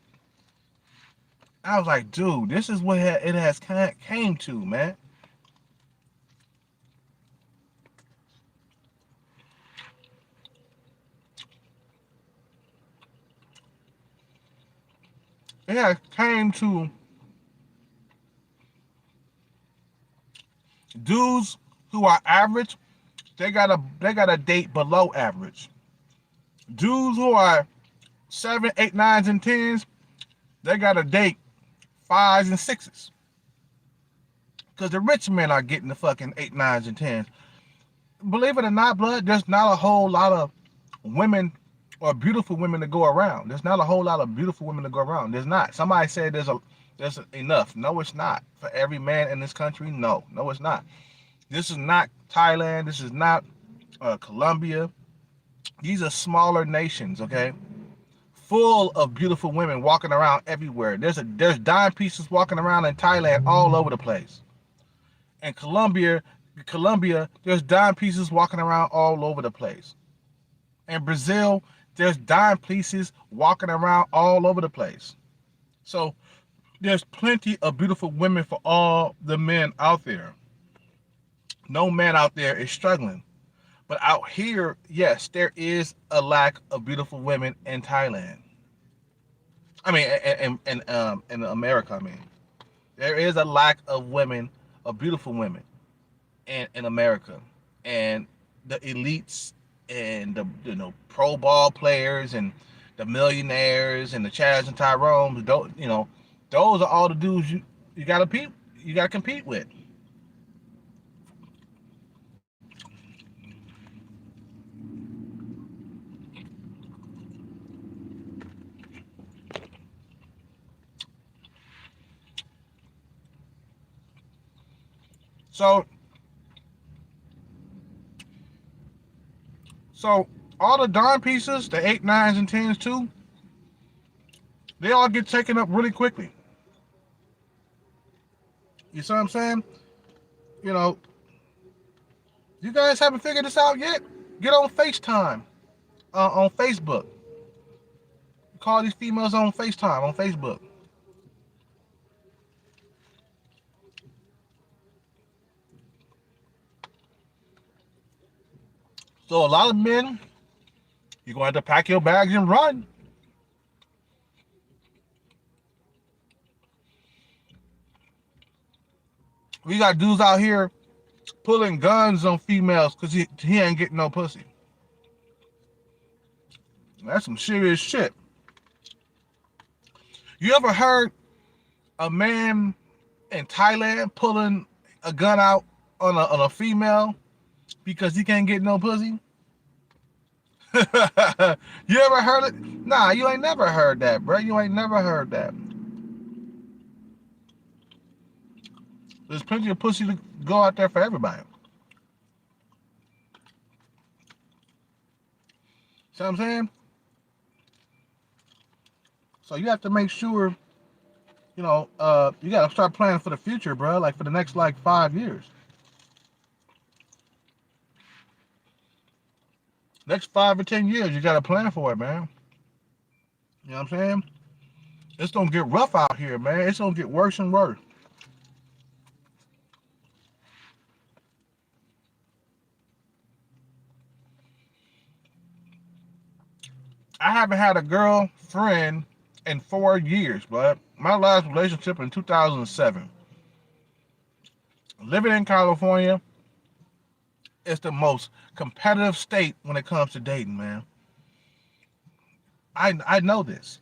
I was like, dude, this is what it has came to, man. It has came to dudes who are average. They gotta date below average. Dudes who are 7, 8, 9s, and 10s, they gotta date 5s and 6s. Because the rich men are getting the fucking 8, 9s, and 10s. Believe it or not, blood, there's not a whole lot of women or beautiful women to go around. There's not a whole lot of beautiful women to go around. There's not. Somebody said there's enough. No, it's not. For every man in this country, no, it's not. This is not Thailand. This is not Colombia. These are smaller nations, okay? Full of beautiful women walking around everywhere. There's dime pieces walking around in Thailand all over the place. In Colombia, there's dime pieces walking around all over the place. In Brazil, there's dime pieces walking around all over the place. So there's plenty of beautiful women for all the men out there. No man out there is struggling. But out here, yes, there is a lack of beautiful women in Thailand. I mean, in America, I mean, there is a lack of women, of beautiful women, in America, and the elites and the pro ball players and the millionaires and the Chads and Tyrones, those are all the dudes you gotta compete with. So so all the dime pieces, the 8, 9s, and 10s too, they all get taken up really quickly. You see what I'm saying? You know, You guys haven't figured this out yet? Get on FaceTime on Facebook. Call these females on FaceTime on Facebook. So a lot of men, you're gonna have to pack your bags and run. We got dudes out here pulling guns on females because he ain't getting no pussy. That's some serious shit. You ever heard a man in Thailand pulling a gun out on a female because he can't get no pussy? You ever heard it? Nah, you ain't never heard that, bro. You ain't never heard that. There's plenty of pussy to go out there for everybody. See what I'm saying? So you have to make sure, you gotta start planning for the future, bro. Like for the next 5 years. Next 5 or 10 years, you gotta plan for it, man. You know what I'm saying? It's gonna get rough out here, man. It's gonna get worse and worse. I haven't had a girlfriend in 4 years, but my last relationship in 2007. Living in California, it's the most competitive state when it comes to dating, man. I know this.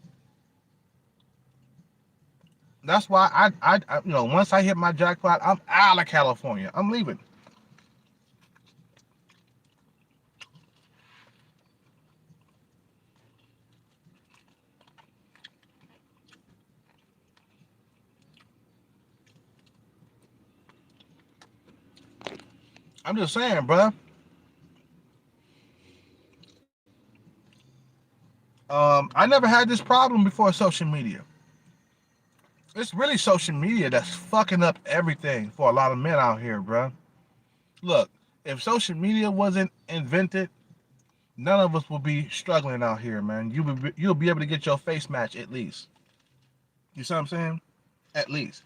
That's why once I hit my jackpot, I'm out of California. I'm leaving. I'm just saying, bro. I never had this problem before social media. It's really social media that's fucking up everything for a lot of men out here, bro. Look, if social media wasn't invented, none of us will be struggling out here, man. You'll be able to get your face match at least. You see what I'm saying? At least.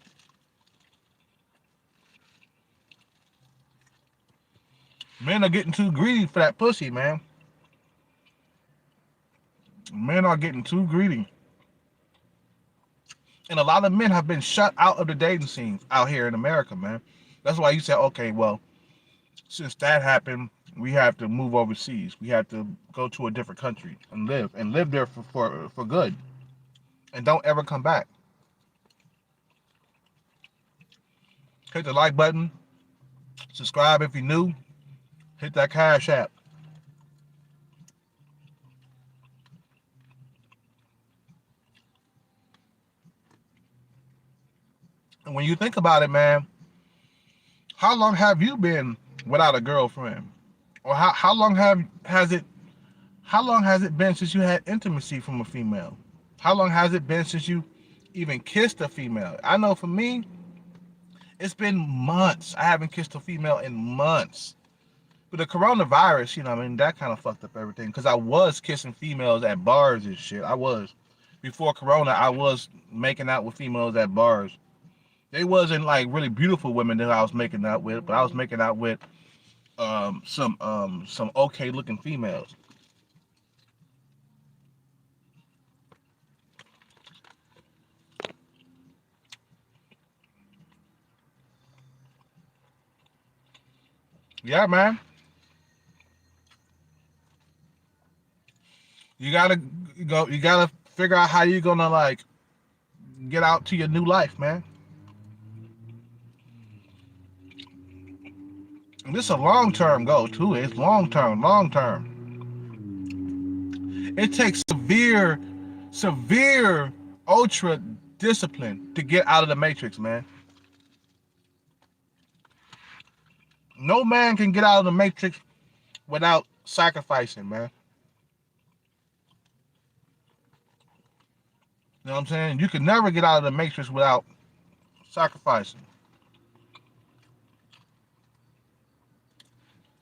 Men are getting too greedy for that pussy, man. Men are getting too greedy. And a lot of men have been shut out of the dating scene out here in America, man. That's why you said, okay, well, since that happened, we have to move overseas. We have to go to a different country and live there for good, and don't ever come back. Hit the like button, subscribe if you're new, hit that Cash app. And when you think about it, man, how long have you been without a girlfriend? Or how long has it been since you had intimacy from a female? How long has it been since you even kissed a female? I know for me, it's been months. I haven't kissed a female in months. But the coronavirus, that kind of fucked up everything. Because I was kissing females at bars and shit. I was. Before Corona, I was making out with females at bars. They wasn't like really beautiful women that I was making out with, but I was making out with some okay looking females. Yeah, man. You gotta go. You gotta figure out how you're gonna get out to your new life, man. And this is a long term goal too. It's long term, long term. It takes severe, ultra discipline to get out of the matrix, man. No man can get out of the matrix without sacrificing, man. You know what I'm saying? You can never get out of the matrix without sacrificing.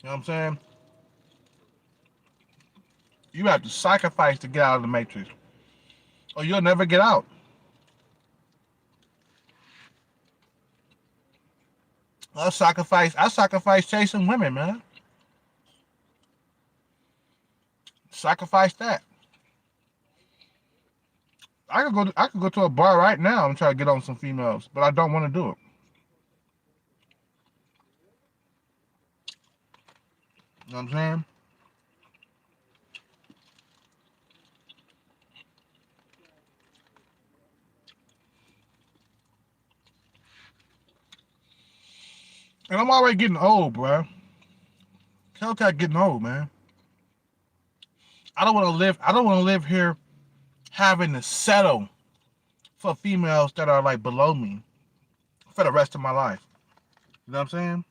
You know what I'm saying? You have to sacrifice to get out of the matrix, or you'll never get out. I sacrifice chasing women, man. Sacrifice that. I could go to a bar right now and try to get on some females, but I don't want to do it. You know what I'm saying? And I'm already getting old, bro. Hellcat getting old, man. I don't want to live here having to settle for females that are like below me for the rest of my life. You know what I'm saying?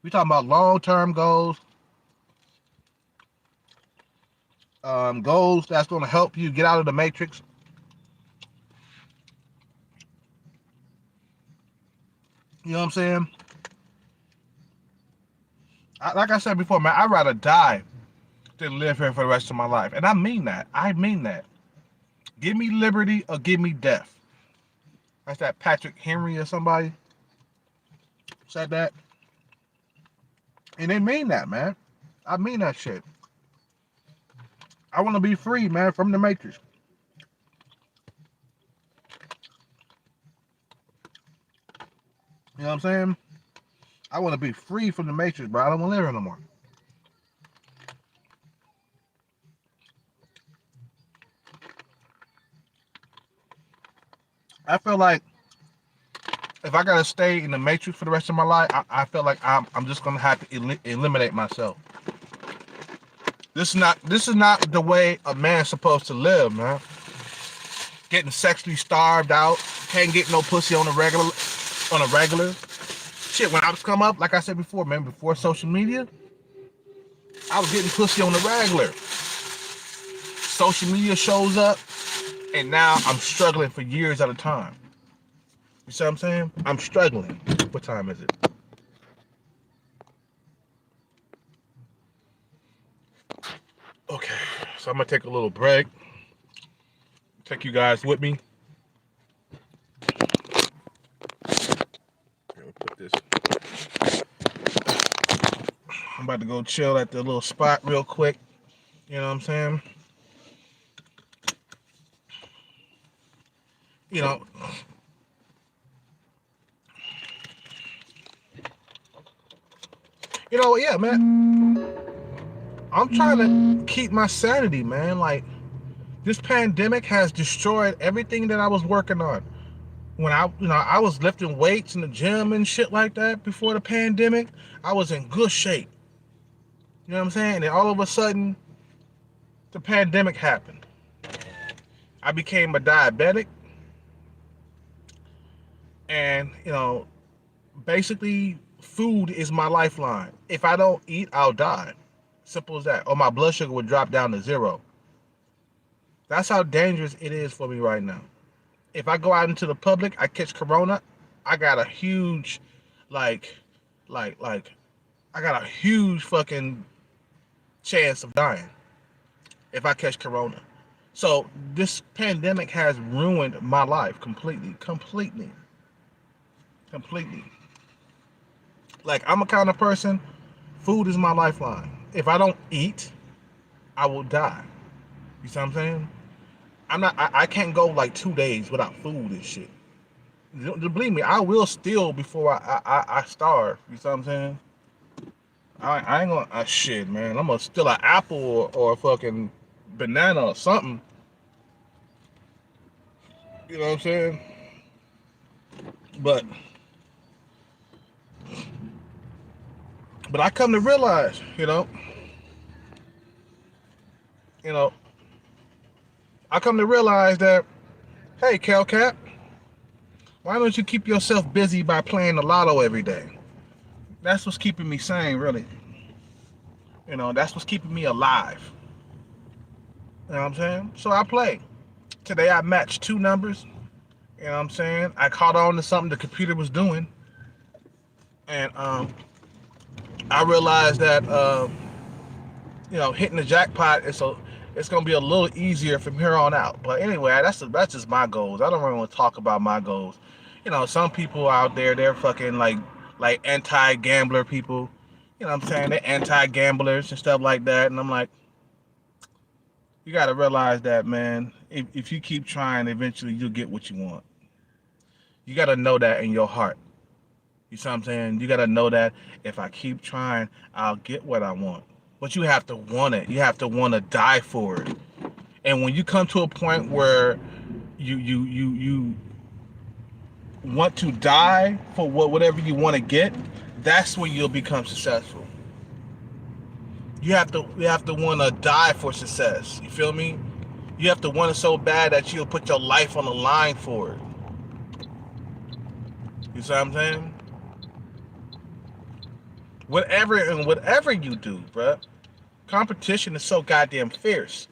We talking about long-term goals, goals that's going to help you get out of the matrix. You know what I'm saying? Like I said before, man, I'd rather die than live here for the rest of my life, and I mean that. I mean that. Give me liberty or give me death. That's that Patrick Henry or somebody said that, and they mean that, man. I mean that shit. I want to be free, man, from the matrix. You know what I'm saying? I want to be free from the matrix, bro. I don't want to live here no more. I feel like if I gotta stay in the matrix for the rest of my life, I feel like I'm just gonna have to eliminate myself. This is not the way a man's supposed to live, man. Getting sexually starved out, can't get no pussy on a regular. Shit, when I was come up, like I said before, man, before social media, I was getting pussy on the regular. Social media shows up, and now I'm struggling for years at a time. You see what I'm saying? I'm struggling. What time is it? Okay, so I'm gonna take a little break. Take you guys with me. Here, we'll put this. I'm about to go chill at the little spot real quick. You know what I'm saying? You know, yeah, man. I'm trying to keep my sanity, man. Like, this pandemic has destroyed everything that I was working on. When I was lifting weights in the gym and shit like that before the pandemic, I was in good shape. You know what I'm saying? And all of a sudden, the pandemic happened. I became a diabetic, and basically, food is my lifeline. If I don't eat, I'll die. Simple as that. Or my blood sugar would drop down to zero. That's how dangerous it is for me right now. If I go out into the public, I catch corona, I got a huge, like, like, I got a huge fucking chance of dying if I catch corona. So this pandemic has ruined my life completely, completely, completely. Like, I'm a kind of person, food is my lifeline. If I don't eat, I will die. You see what I'm saying? I can't go like 2 days without food and shit. Believe me, I will steal before I starve. You see what I'm saying? I ain't gonna shit, man. I'm gonna steal an apple or a fucking banana or something. You know what I'm saying? But I come to realize, you know, I come to realize that, hey, Calcat, why don't you keep yourself busy by playing the lotto every day? That's what's keeping me sane, really. That's what's keeping me alive. You know what I'm saying? So I play. Today I matched two numbers, You know what I'm saying? I caught on to something the computer was doing, and I realized that hitting the jackpot it's gonna be a little easier from here on out. But anyway, that's just my goals. I don't really want to talk about my goals. Some people out there, they're fucking like anti-gambler people. You know what I'm saying? They're anti-gamblers and stuff like that. And I'm like, you gotta realize that, man, if you keep trying, eventually you'll get what you want. You gotta know that in your heart. You see what I'm saying? You gotta know that if I keep trying, I'll get what I want. But you have to want it. You have to want to die for it. And when you come to a point where you want to die for whatever you want to get, that's when you'll become successful. You have to want to die for success. You feel me? You have to want it so bad that you'll put your life on the line for it. You see what I'm saying? Whatever you do, bruh, competition is so goddamn fierce.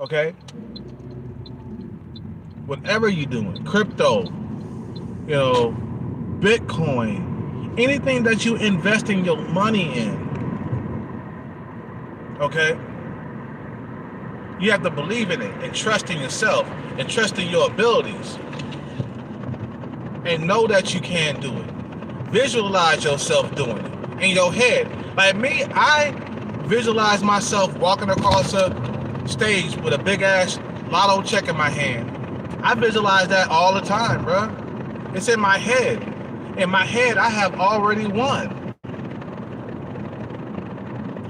Okay? Whatever you doing, crypto, Bitcoin, anything that you investing your money in, okay? You have to believe in it and trust in yourself and trust in your abilities and know that you can do it. Visualize yourself doing it in your head. Like me, I visualize myself walking across a stage with a big ass lotto check in my hand. I visualize that all the time, bro. It's in my head. In my head, I have already won.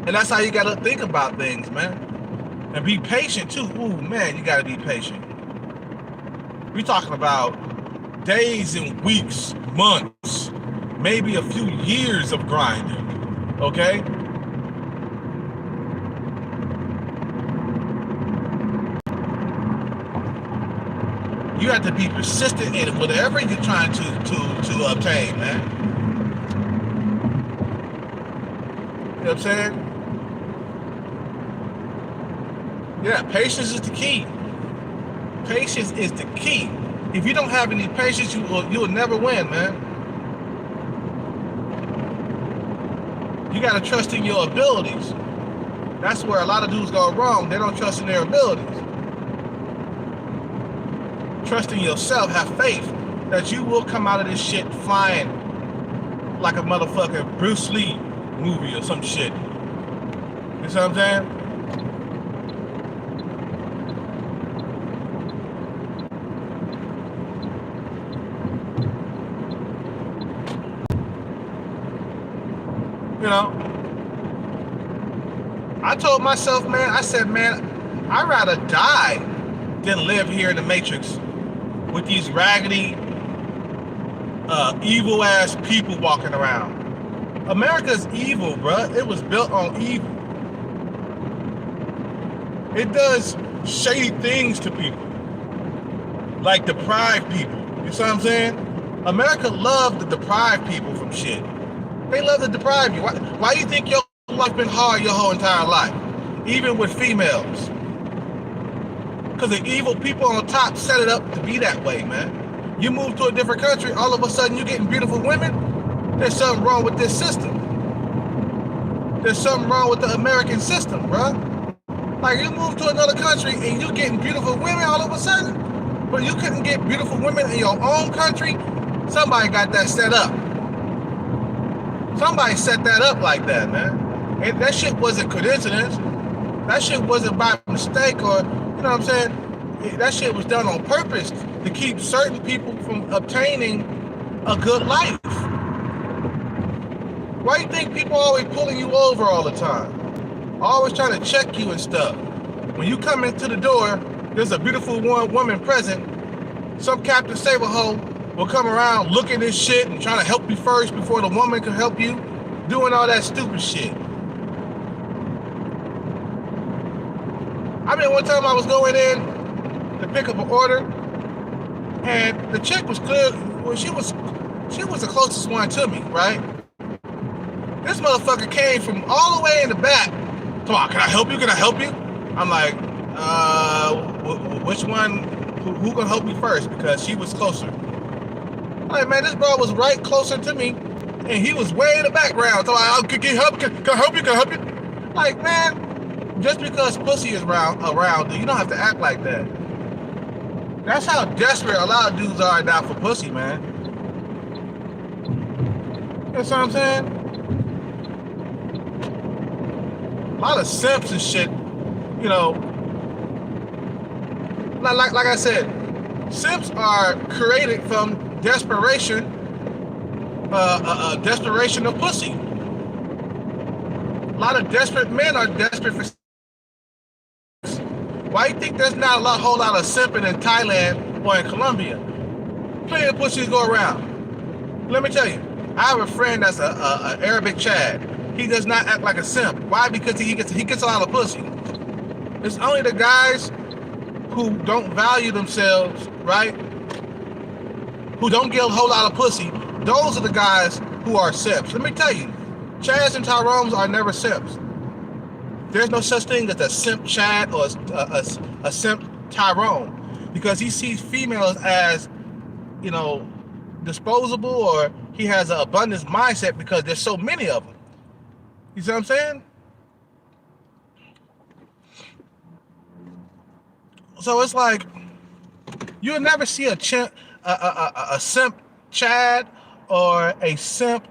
And that's how you gotta think about things, man. And be patient too. Ooh, man, you gotta be patient. We're talking about days and weeks, months, maybe a few years of grinding, okay? You have to be persistent in whatever you're trying to obtain, man. You know what I'm saying? Yeah, patience is the key. Patience is the key. If you don't have any patience, you'll never win, man. You gotta trust in your abilities. That's where a lot of dudes go wrong. They don't trust in their abilities. Trust in yourself. Have faith that you will come out of this shit flying like a motherfucking Bruce Lee movie or some shit. You see what I'm saying? I told myself, man, I said, man, I'd rather die than live here in the Matrix with these raggedy, evil ass people walking around. America's evil, bruh. It was built on evil. It does shady things to people, like deprive people. You see what I'm saying? America loved to deprive people from shit. They love to deprive you. Why do you think your life been hard your whole entire life? Even with females. Because the evil people on top set it up to be that way, man. You move to a different country, all of a sudden you're getting beautiful women. There's something wrong with this system. There's something wrong with the American system, bruh. Like, you move to another country and you're getting beautiful women all of a sudden, but you couldn't get beautiful women in your own country. Somebody got that set up. Somebody set that up like that, man. And that shit wasn't coincidence. That shit wasn't by mistake or, you know what I'm saying? That shit was done on purpose to keep certain people from obtaining a good life. Why do you think people are always pulling you over all the time? Always trying to check you and stuff. When you come into the door, there's a beautiful woman present. Some Captain Saberho will come around looking this shit and trying to help you first before the woman can help you, doing all that stupid shit. I mean, one time I was going in to pick up an order, and the chick was good. Well, she was the closest one to me, right? This motherfucker came from all the way in the back. Come on, can I help you? Can I help you? I'm like, which one who gonna help me first because she was closer. Like, man, this bro was right closer to me, and he was way in the background. So I can help, can help you, can help you. Like, man, just because pussy is around, you don't have to act like that. That's how desperate a lot of dudes are now for pussy, man. You know what I'm saying? A lot of simps and shit, you know. Like I said, simps are created from desperation, desperation of pussy. A lot of desperate men are desperate for sex. Why do you think there's not a whole lot of simping in Thailand or in Colombia? Plenty of pussies go around. Let me tell you, I have a friend that's a Arabic Chad. He does not act like a simp. Why? Because he gets a lot of pussy. It's only the guys who don't value themselves, right? Who don't get a whole lot of pussy. Those are the guys who are simps. Let me tell you, Chads and Tyrones are never simps. There's no such thing as a simp Chad or a simp Tyrone, because he sees females as, you know, disposable, or he has an abundance mindset because there's so many of them. You see what I'm saying? So it's like you'll never see a simp Chad or a simp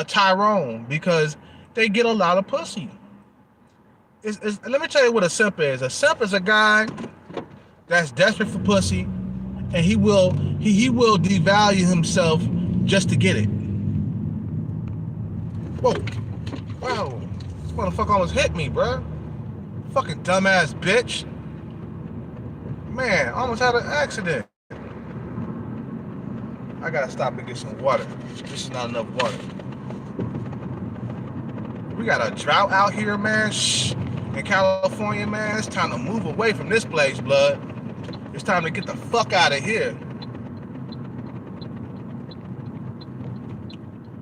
Tyrone because they get a lot of pussy. Let me tell you what a simp is. A simp is a guy that's desperate for pussy, and he will devalue himself just to get it. Whoa, wow, this motherfucker almost hit me, bro. Fucking dumbass bitch. Man, I almost had an accident. I gotta stop and get some water. This is not enough water. We got a drought out here, man. Shh. In California, man, it's time to move away from this place, blood. It's time to get the fuck out of here.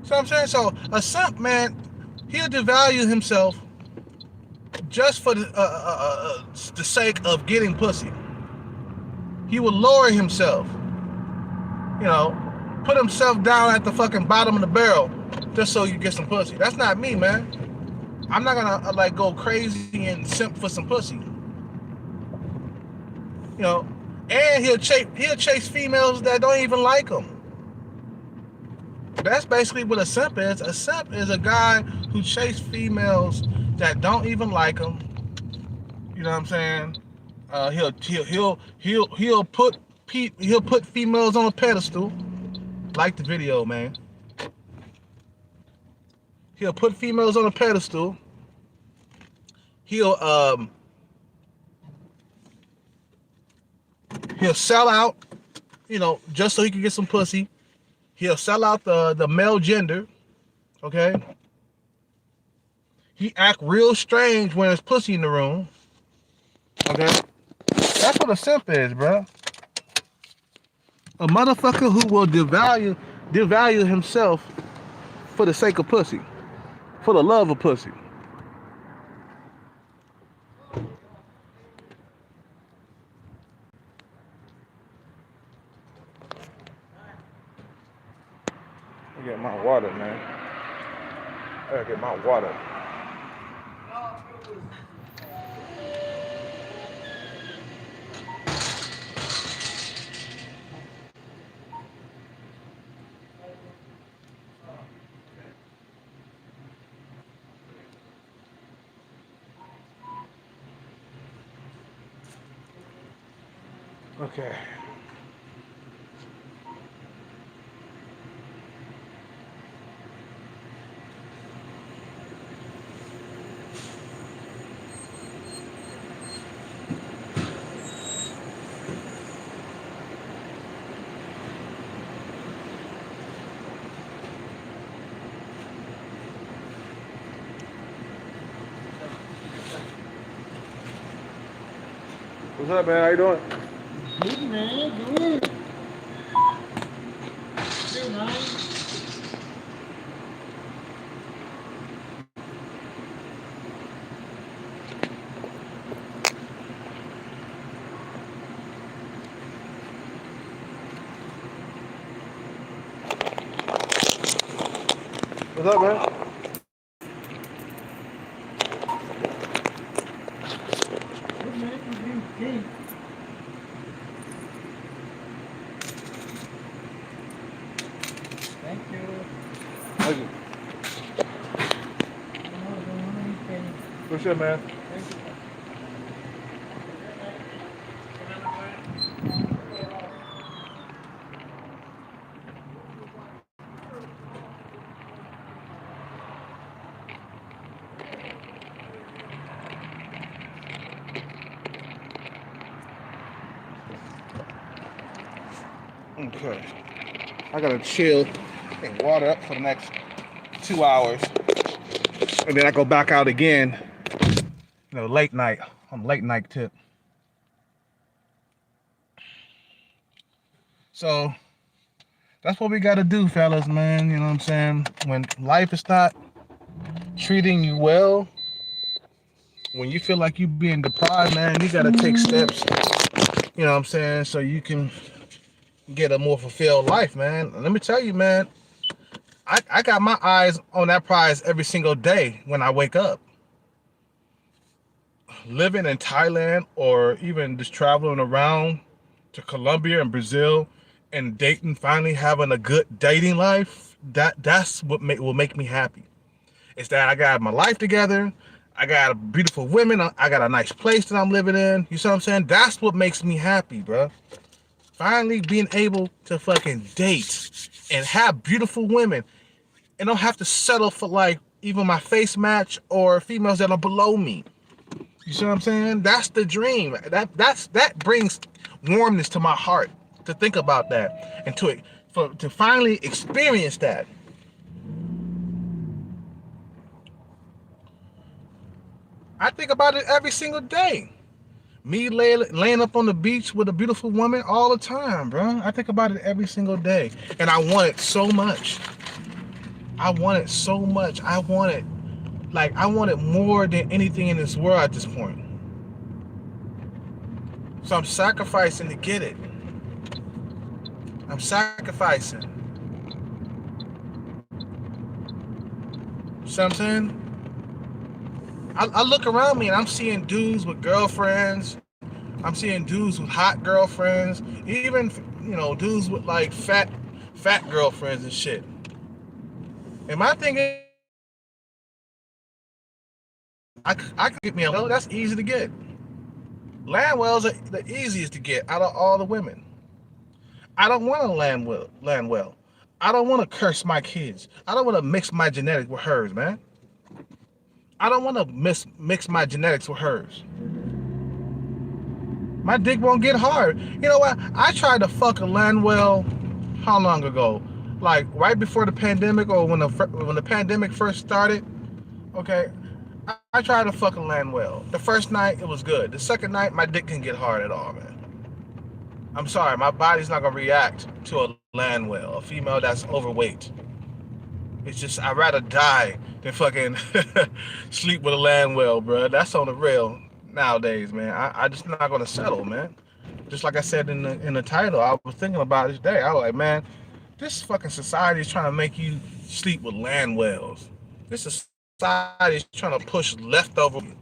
So I'm saying, so a simp, man, he'll devalue himself just for the sake of getting pussy. He will lower himself, you know, put himself down at the fucking bottom of the barrel just so you get some pussy. That's not me, man. I'm not gonna like go crazy and simp for some pussy, you know. And he'll chase females that don't even like him. That's basically what a simp is. A simp is a guy who chases females that don't even like him. You know what I'm saying? He'll put females on a pedestal. Like the video, man. He'll put females on a pedestal. He'll sell out, you know, just so he can get some pussy. He'll sell out the male gender, okay? He act real strange when there's pussy in the room, okay? That's what a simp is, bro. A motherfucker who will devalue himself for the sake of pussy, for the love of pussy. I get my water, man. I gotta get my water. Okay. What's up, man? How you doing? Good, man. Good. Good, man. What's up, man? Good man, you drink tea. Thank you. Thank you. No, don't want anything. For sure, man. Thank you. Okay. I gotta chill and water up for the next 2 hours. And then I go back out again, late night. On late night tip. So that's what we gotta do, fellas, man. You know what I'm saying? When life is not treating you well, when you feel like you're being deprived, man, you gotta take steps, you know what I'm saying, so you can get a more fulfilled life, man. And let me tell you, man, I got my eyes on that prize every single day when I wake up. Living in Thailand or even just traveling around to Colombia and Brazil and dating, finally having a good dating life, that's what will make me happy. It's that I got my life together. I got beautiful women. I got a nice place that I'm living in. You see what I'm saying? That's what makes me happy, bro. Finally being able to fucking date and have beautiful women and don't have to settle for like even my face match or females that are below me. You see what I'm saying? That's the dream. That brings warmness to my heart to think about that and to finally experience that. I think about it every single day. Me laying up on the beach with a beautiful woman all the time, bro. I think about it every single day, and I want it so much. I want it so much. I want it more than anything in this world at this point. So I'm sacrificing to get it. I'm sacrificing. See what I'm saying? I look around me and I'm seeing dudes with girlfriends. I'm seeing dudes with hot girlfriends. Even dudes with like fat girlfriends and shit. And my thing is, I could get me a well. That's easy to get. Land wells are the easiest to get out of all the women. I don't want a land well. I don't want to curse my kids. I don't want to mix my genetics with hers, man. I don't want to mix my genetics with hers. My dick won't get hard. You know what? I tried to fuck a land well. How long ago? Like right before the pandemic, or when the pandemic first started. Okay, I tried to fuck a land well. The first night it was good. The second night my dick didn't get hard at all, man. I'm sorry, my body's not gonna react to a land whale, a female that's overweight. It's just I'd rather die than fucking sleep with a land whale, bro. That's on the real nowadays, man. I just not gonna settle, man. Just like I said in the title, I was thinking about it today. I was like, man, this fucking society is trying to make you sleep with land whales. This society is trying to push leftover. You know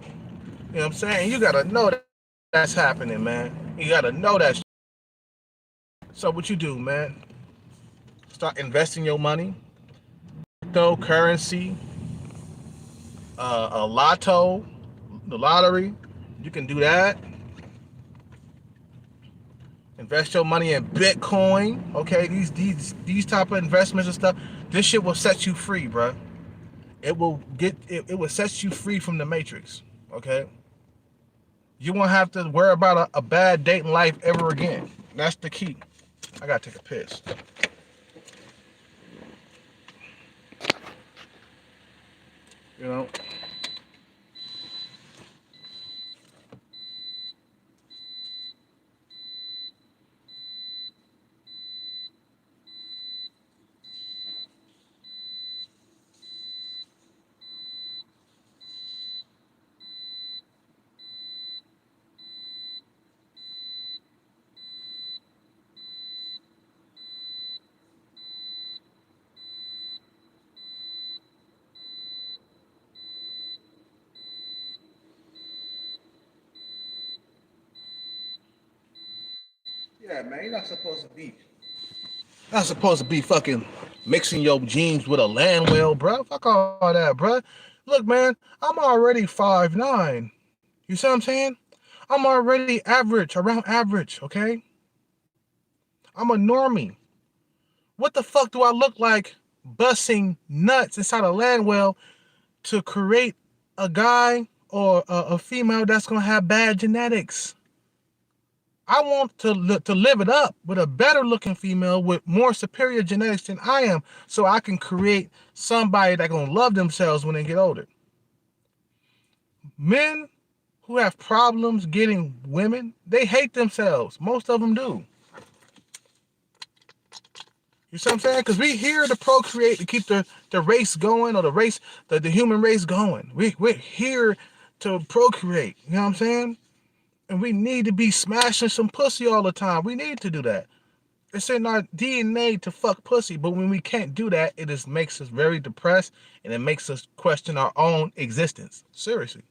what I'm saying? You gotta know that's happening, man. You gotta know that. So what you do, man? Start investing your money, cryptocurrency, a lotto, the lottery. You can do that. Invest your money in Bitcoin. Okay, these type of investments and stuff. This shit will set you free, bro. It will set you free from the matrix. Okay, you won't have to worry about a bad date in life ever again. That's the key. I gotta take a piss. You know. that, man. You're not supposed to be fucking mixing your jeans with a land well, bro. Fuck all that, bro. Look, man, I'm already 5'9". You see what I'm saying? I'm already average, around average, okay? I'm a normie. What the fuck do I look like busting nuts inside a land well to create a guy or a female that's gonna have bad genetics? I want to live it up with a better looking female with more superior genetics than I am, so I can create somebody that gonna love themselves when they get older. Men who have problems getting women, they hate themselves. Most of them do. You see what I'm saying? Because we here to procreate, to keep the race going, or the human race going. We're here to procreate. You know what I'm saying? And we need to be smashing some pussy all the time. We need to do that. It's in our DNA to fuck pussy, but when we can't do that, it just makes us very depressed, and it makes us question our own existence. Seriously.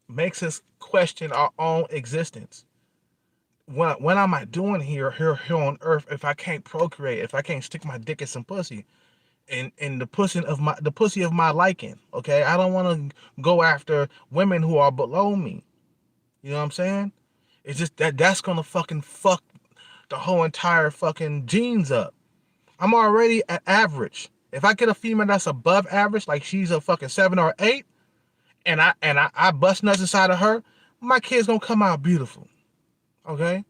Makes us question our own existence. What am I doing here on earth if I can't procreate, if I can't stick my dick in some pussy and the pussy of my liking? Okay, I don't want to go after women who are below me. You know what I'm saying? It's just that's gonna fucking fuck the whole entire fucking genes up. I'm already at average. If I get a female that's above average, like she's a fucking 7 or 8, and I bust nuts inside of her, my kid's gonna come out beautiful. Okay?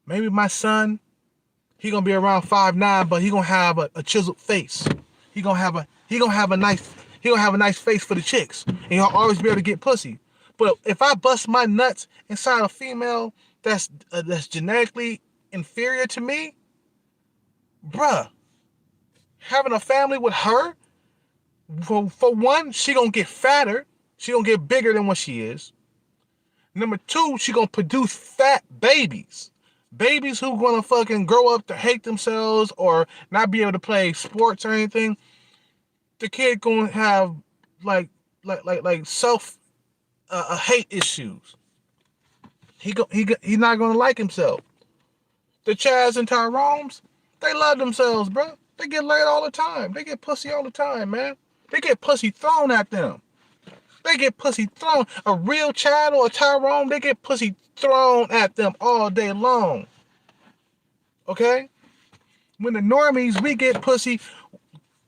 Maybe my son, he gonna be around 5'9", but he gonna have a chiseled face. He gonna have a nice face for the chicks. And he'll always be able to get pussy. But if I bust my nuts inside a female that's genetically inferior to me, bruh, having a family with her, for one, she gonna get fatter. She gonna get bigger than what she is. Number two, she gonna produce fat babies. Babies who gonna fucking grow up to hate themselves or not be able to play sports or anything. The kid gonna have like self hate issues. He's not gonna like himself. The Chaz and Tyrones, they love themselves, bro. They get laid all the time. They get pussy all the time, man. They get pussy thrown at them. They get pussy thrown. A real Chad or a Tyrone, they get pussy thrown at them all day long. Okay? When the normies, we get pussy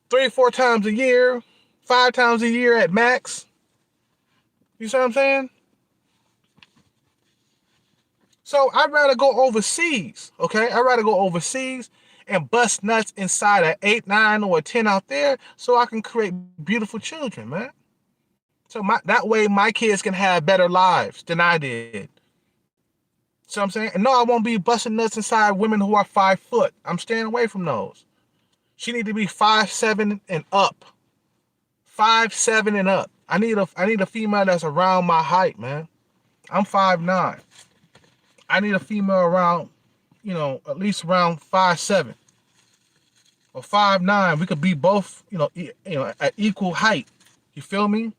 3 or 4 times a year, 5 times a year at max. You see what I'm saying? So I'd rather go overseas, okay? I'd rather go overseas and bust nuts inside an 8, 9, or a 10 out there so I can create beautiful children, man. So that way my kids can have better lives than I did. See what I'm saying? And no, I won't be busting nuts inside women who are 5 foot. I'm staying away from those. She need to be 5'7" and up. 5'7" and up. I need a female that's around my height, man. I'm 5'9". I need a female around, at least around 5'7" or 5'9". We could be both, at equal height. You feel me?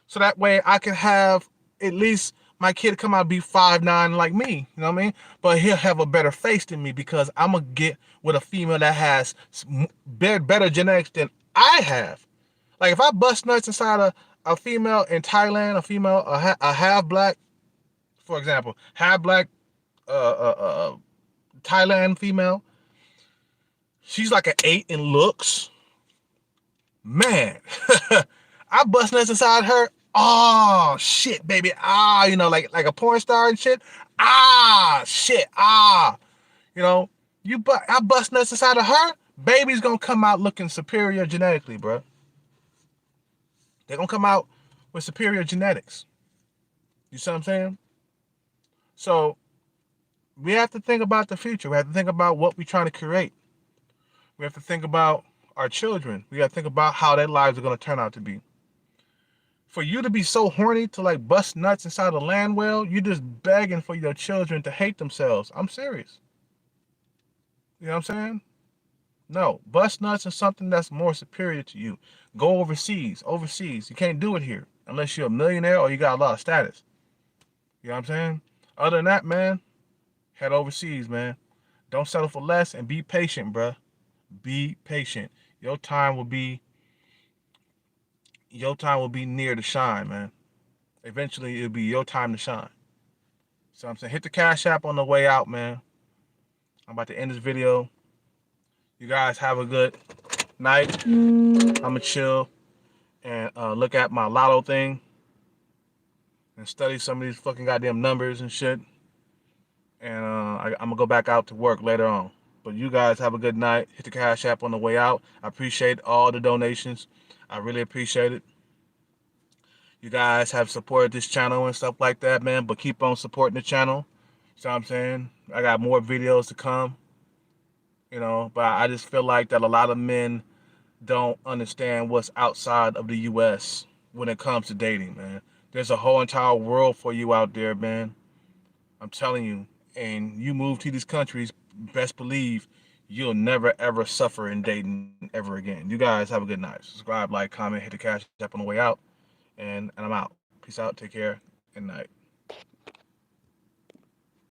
So that way I can have at least my kid come out and be 5'9" like me. You know what I mean? But he'll have a better face than me because I'm going to get with a female that has better genetics than I have. Like if I bust nuts inside a female in Thailand, a half black, for example, half black Thailand female, she's like an 8 in looks. Man, I bust nuts inside her. Oh shit, baby. Like a porn star and shit. Shit. I bust nuts inside of her. Baby's gonna come out looking superior genetically, bro. They're gonna come out with superior genetics. You see what I'm saying? So we have to think about the future. We have to think about what we're trying to create. We have to think about our children. We got to think about how their lives are going to turn out to be. For you to be so horny to like bust nuts inside a land well, you're just begging for your children to hate themselves. I'm serious. You know what I'm saying? No, bust nuts is something that's more superior to you. Go overseas. Overseas. You can't do it here unless you're a millionaire or you got a lot of status. You know what I'm saying? Other than that, man, head overseas, man. Don't settle for less and be patient, bruh. Be patient. Your time will be your time will be near to shine, man. Eventually, it'll be your time to shine. So I'm saying, hit the Cash App on the way out, man. I'm about to end this video. You guys have a good night. I'ma chill and look at my lotto thing and study some of these fucking goddamn numbers and shit. And I'm gonna go back out to work later on. But you guys have a good night. Hit the Cash App on the way out. I appreciate all the donations. I really appreciate it. You guys have supported this channel and stuff like that, man. But keep on supporting the channel. So I'm saying I got more videos to come. But I just feel like that a lot of men don't understand what's outside of the U.S. when it comes to dating, man. There's a whole entire world for you out there, man. I'm telling you. And you move to these countries, best believe you'll never ever suffer in dating ever again. You guys have a good night. Subscribe, like, comment, hit the Cash App on the way out, and I'm out. Peace out. Take care. And night.